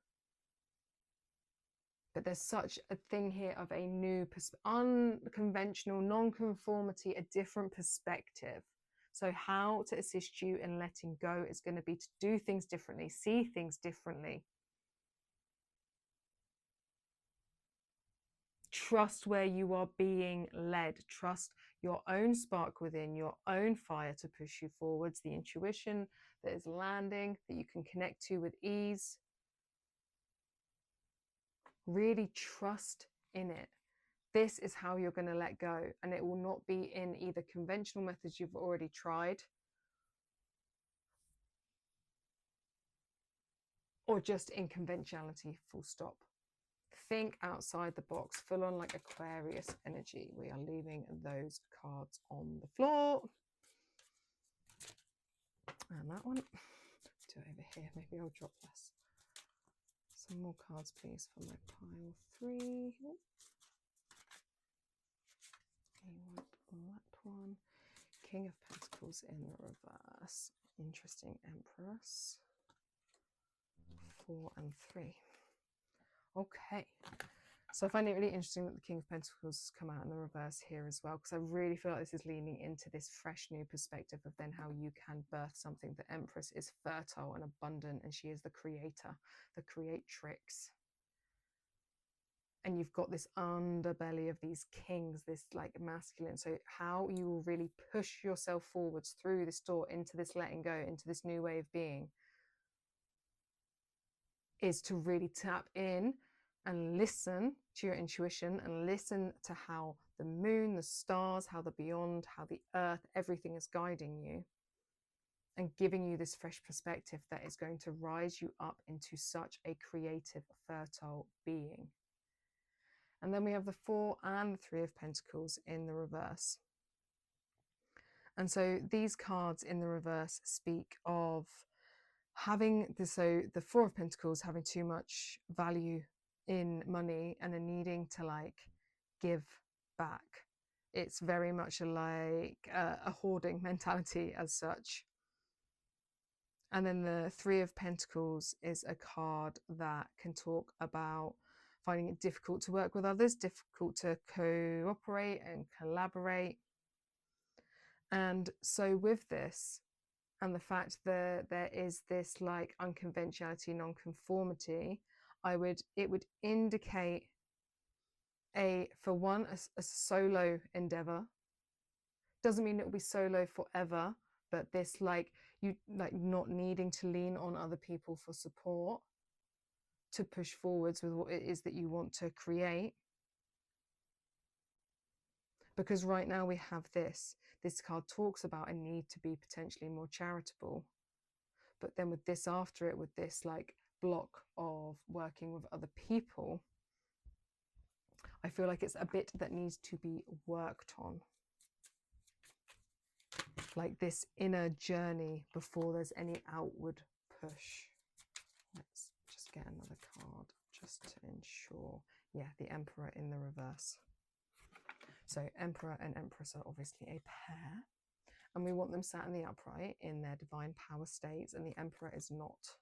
But there's such a thing here of a new, unconventional, non-conformity, a different perspective. So how to assist you in letting go is going to be to do things differently, see things differently. Trust where you are being led. Trust your own spark within, your own fire to push you forwards, the intuition that is landing, that you can connect to with ease. Really trust in it. This is how you're going to let go, and it will not be in either conventional methods you've already tried or just in conventionality, full stop. Think outside the box, full on like Aquarius energy. We are leaving those cards on the floor. And that one, do it over here, maybe I'll drop less. Some more cards, please, for my pile 3. You want that one. King of Pentacles in the reverse. Interesting Empress. 4 and 3. Okay. So I find it really interesting that the King of Pentacles has come out in the reverse here as well, because I really feel like this is leaning into this fresh new perspective of then how you can birth something. The Empress is fertile and abundant, and she is the creator, the creatrix. And you've got this underbelly of these kings, this like masculine. So how you will really push yourself forwards through this door into this letting go, into this new way of being, is to really tap in and listen to your intuition and listen to how the moon, the stars, how the beyond, how the earth, everything is guiding you and giving you this fresh perspective that is going to rise you up into such a creative, fertile being. And then we have the 4 and the 3 of Pentacles in the reverse. And so these cards in the reverse speak of having the 4 of Pentacles having too much value in money and a needing to like give back. It's very much like a hoarding mentality as such. And then the 3 of Pentacles is a card that can talk about finding it difficult to work with others, difficult to cooperate and collaborate. And so with this, and the fact that there is this like unconventionality, non-conformity, it would indicate for one, a solo endeavor. Doesn't mean it will be solo forever, but this like you like not needing to lean on other people for support to push forwards with what it is that you want to create. Because right now we have this card talks about a need to be potentially more charitable, but then with this after it, with this like block of working with other people, I feel like it's a bit that needs to be worked on, like this inner journey before there's any outward push. Let's just get another card just to ensure. Yeah, the Emperor in the reverse. So Emperor and Empress are obviously a pair, and we want them sat in the upright in their divine power states, and the Emperor is not.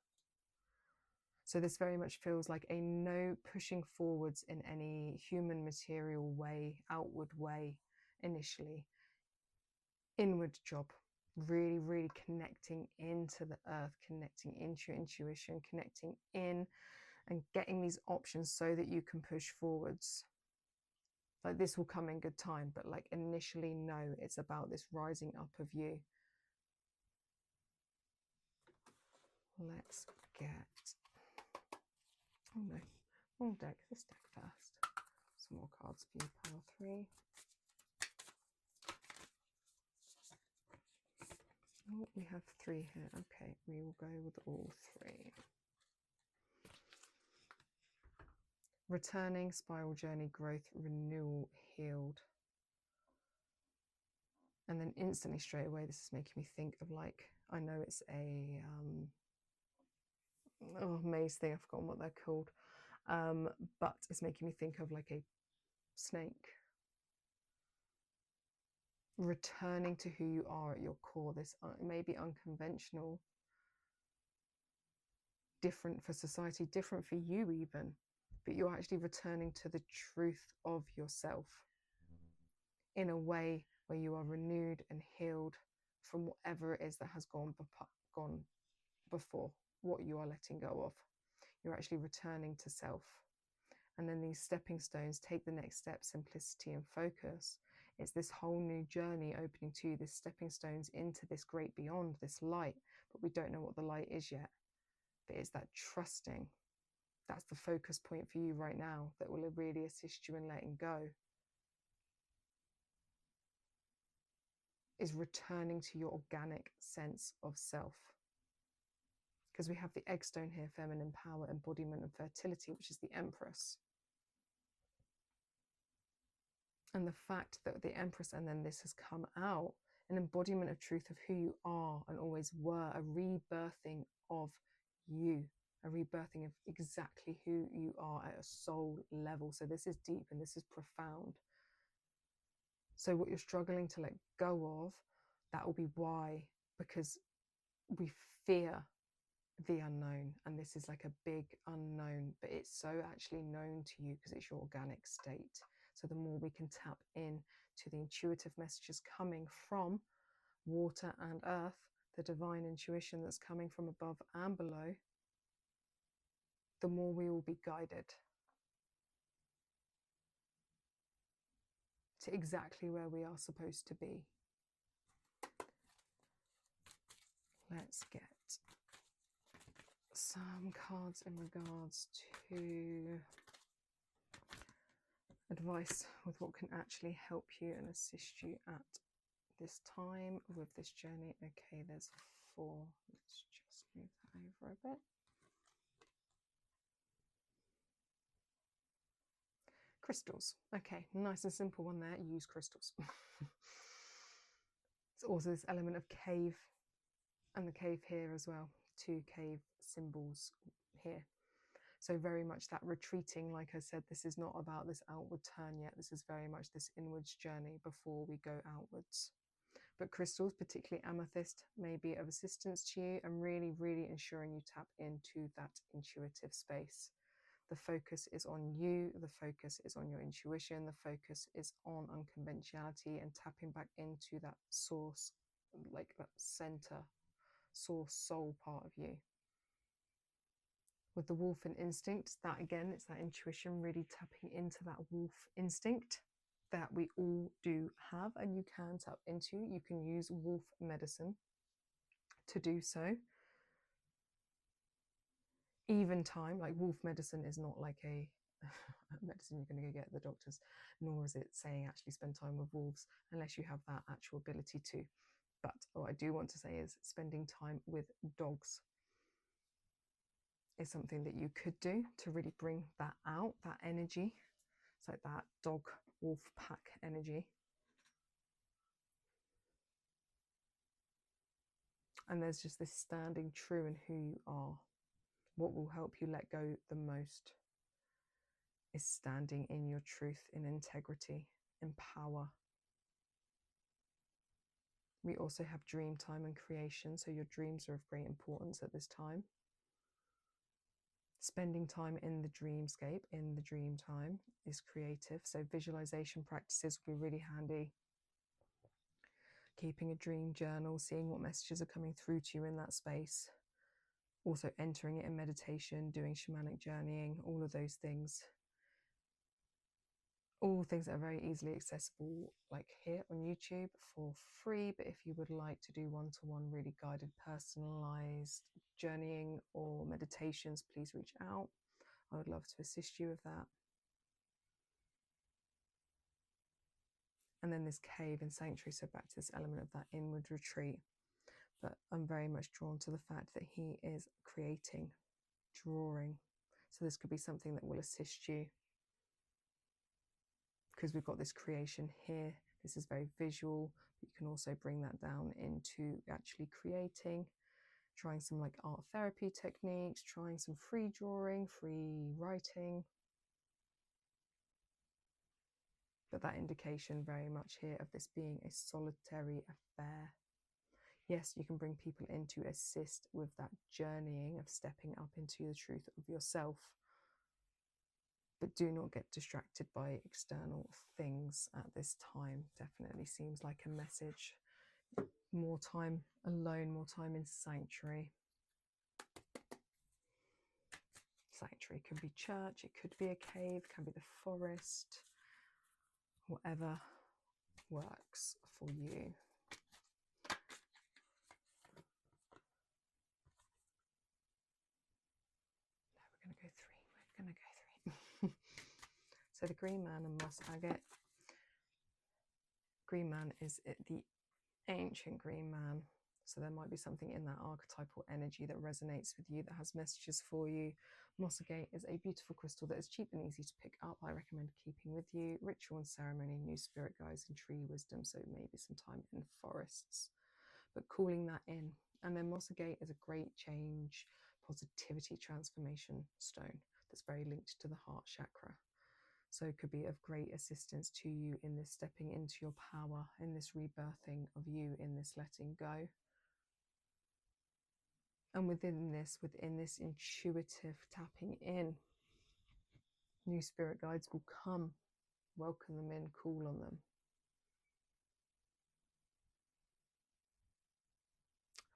So this very much feels like a no pushing forwards in any human material way, outward way initially. Inward job, really, really connecting into the earth, connecting into your intuition, connecting in and getting these options so that you can push forwards. Like this will come in good time, but like initially, no, it's about this rising up of you. Let's get, oh no, wrong deck, this deck first. Some more cards for you, pile 3. Oh, we have 3 here. Okay, we will go with all 3. Returning, spiral journey, growth, renewal, healed. And then instantly straight away, this is making me think of like, I know it's a maze thing, I've forgotten what they're called. But it's making me think of like a snake. Returning to who you are at your core, this maybe unconventional, different for society, different for you even, but you're actually returning to the truth of yourself in a way where you are renewed and healed from whatever it is that has gone before, what you are letting go of. You're actually returning to self. And then these stepping stones take the next step, simplicity and focus. It's this whole new journey opening to you, this stepping stones into this great beyond, this light, but we don't know what the light is yet. But it's that trusting. That's the focus point for you right now that will really assist you in letting go. Is returning to your organic sense of self. Because we have the egg stone here, feminine power, embodiment and fertility, which is the Empress. And the fact that the Empress, and then this has come out, an embodiment of truth of who you are and always were, a rebirthing of you, a rebirthing of exactly who you are at a soul level. So this is deep and this is profound. So what you're struggling to let go of, that will be why, because we fear the unknown, and this is like a big unknown, but it's so actually known to you because it's your organic state. So the more we can tap in to the intuitive messages coming from water and earth, the divine intuition that's coming from above and below, the more we will be guided. to exactly where we are supposed to be. Let's get some cards in regards to advice with what can actually help you and assist you at this time with this journey. Okay, there's 4. Let's just move that over a bit. Crystals. Okay, nice and simple one there. Use crystals. It's also this element of cave and the cave here as well. 2 cave symbols here. So very much that retreating, like I said, this is not about this outward turn yet. This is very much this inwards journey before we go outwards. But crystals, particularly amethyst, may be of assistance to you and really, really ensuring you tap into that intuitive space. The focus is on you, the focus is on your intuition, the focus is on unconventionality and tapping back into that source, like that center, source, soul part of you. With the wolf and instinct, that again, it's that intuition, really tapping into that wolf instinct that we all do have and you can tap into. You can use wolf medicine to do so. Even time, like wolf medicine is not like a medicine you're going to go get at the doctor's, nor is it saying actually spend time with wolves unless you have that actual ability to. But what I do want to say is spending time with dogs is something that you could do to really bring that out, that energy. It's like that dog wolf pack energy. And there's just this standing true in who you are. What will help you let go the most is standing in your truth, in integrity, in power. We also have dream time and creation, so your dreams are of great importance at this time. Spending time in the dreamscape, in the dream time, is creative. So visualization practices will be really handy. Keeping a dream journal, seeing what messages are coming through to you in that space. Also entering it in meditation, doing shamanic journeying, all of those things. All things that are very easily accessible, like here on YouTube for free. But if you would like to do one-to-one, really guided, personalized journeying or meditations, please reach out. I would love to assist you with that. And then this cave and sanctuary, so back to this element of that inward retreat. But I'm very much drawn to the fact that he is creating, drawing. So this could be something that will assist you, because we've got this creation here. This is very visual. You can also bring that down into actually creating, trying some like art therapy techniques, trying some free drawing, free writing. But that indication very much here of this being a solitary affair. Yes, you can bring people in to assist with that journeying of stepping up into the truth of yourself. But do not get distracted by external things at this time. Definitely seems like a message. More time alone, more time in sanctuary. Sanctuary could be church, it could be a cave, it can be the forest. Whatever works for you. No, we're going to go 3. We're going to go 3. So the green man and moss agate. Green man is the ancient green man. So there might be something in that archetypal energy that resonates with you, that has messages for you. Moss agate is a beautiful crystal that is cheap and easy to pick up. I recommend keeping with you. Ritual and ceremony, new spirit guides and tree wisdom. So maybe some time in forests, but calling that in. And then moss agate is a great change, positivity, transformation stone that's very linked to the heart chakra. So it could be of great assistance to you in this stepping into your power, in this rebirthing of you, in this letting go. And within this intuitive tapping in, new spirit guides will come. Welcome them in, call on them.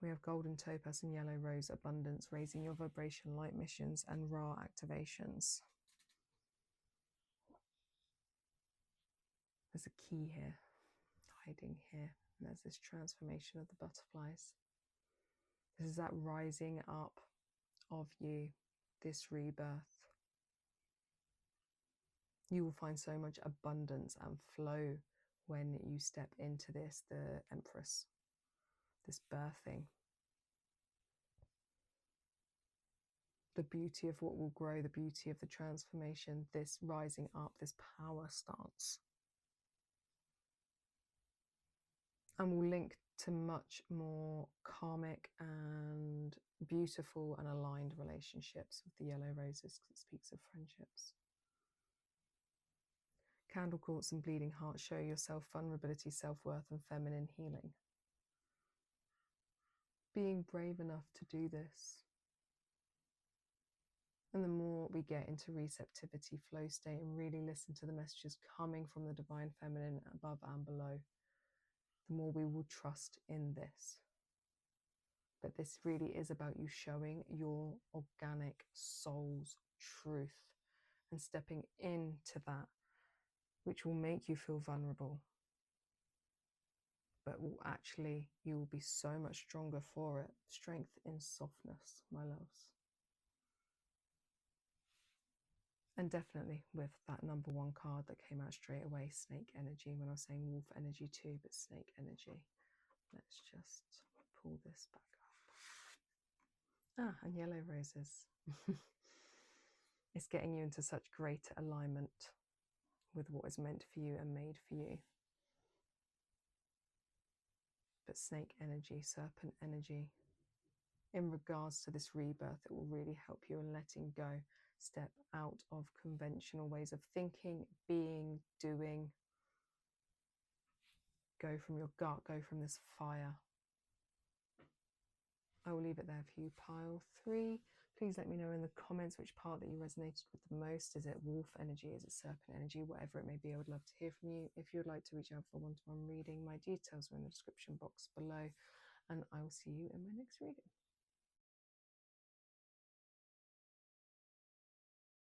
We have golden topaz and yellow rose abundance, raising your vibration, light missions and Ra activations. There's a key here, hiding here. And there's this transformation of the butterflies. This is that rising up of you, this rebirth. You will find so much abundance and flow when you step into this, the Empress, this birthing. The beauty of what will grow, the beauty of the transformation, this rising up, this power stance. And will link to much more karmic and beautiful and aligned relationships with the yellow roses, because it speaks of friendships. Candle quartz and bleeding heart show yourself vulnerability, self-worth, and feminine healing. Being brave enough to do this. And the more we get into receptivity, flow state, and really listen to the messages coming from the divine feminine above and below, the more we will trust in this. But this really is about you showing your organic soul's truth and stepping into that, which will make you feel vulnerable, but will actually, you will be so much stronger for it. Strength in softness, my loves. And definitely with that number one card that came out straight away, snake energy, when I was saying wolf energy too, but snake energy. Let's just pull this back up. Ah, and yellow roses. It's getting you into such greater alignment with what is meant for you and made for you. But snake energy, serpent energy, in regards to this rebirth, it will really help you in letting go. Step out of conventional ways of thinking, being, doing. Go from your gut, go from this fire. I will leave it there for you, pile 3. Please let me know in the comments which part that you resonated with the most. Is it wolf energy? Is it serpent energy? Whatever it may be, I would love to hear from you. If you would like to reach out for one-to-one reading, my details are in the description box below. And I will see you in my next reading.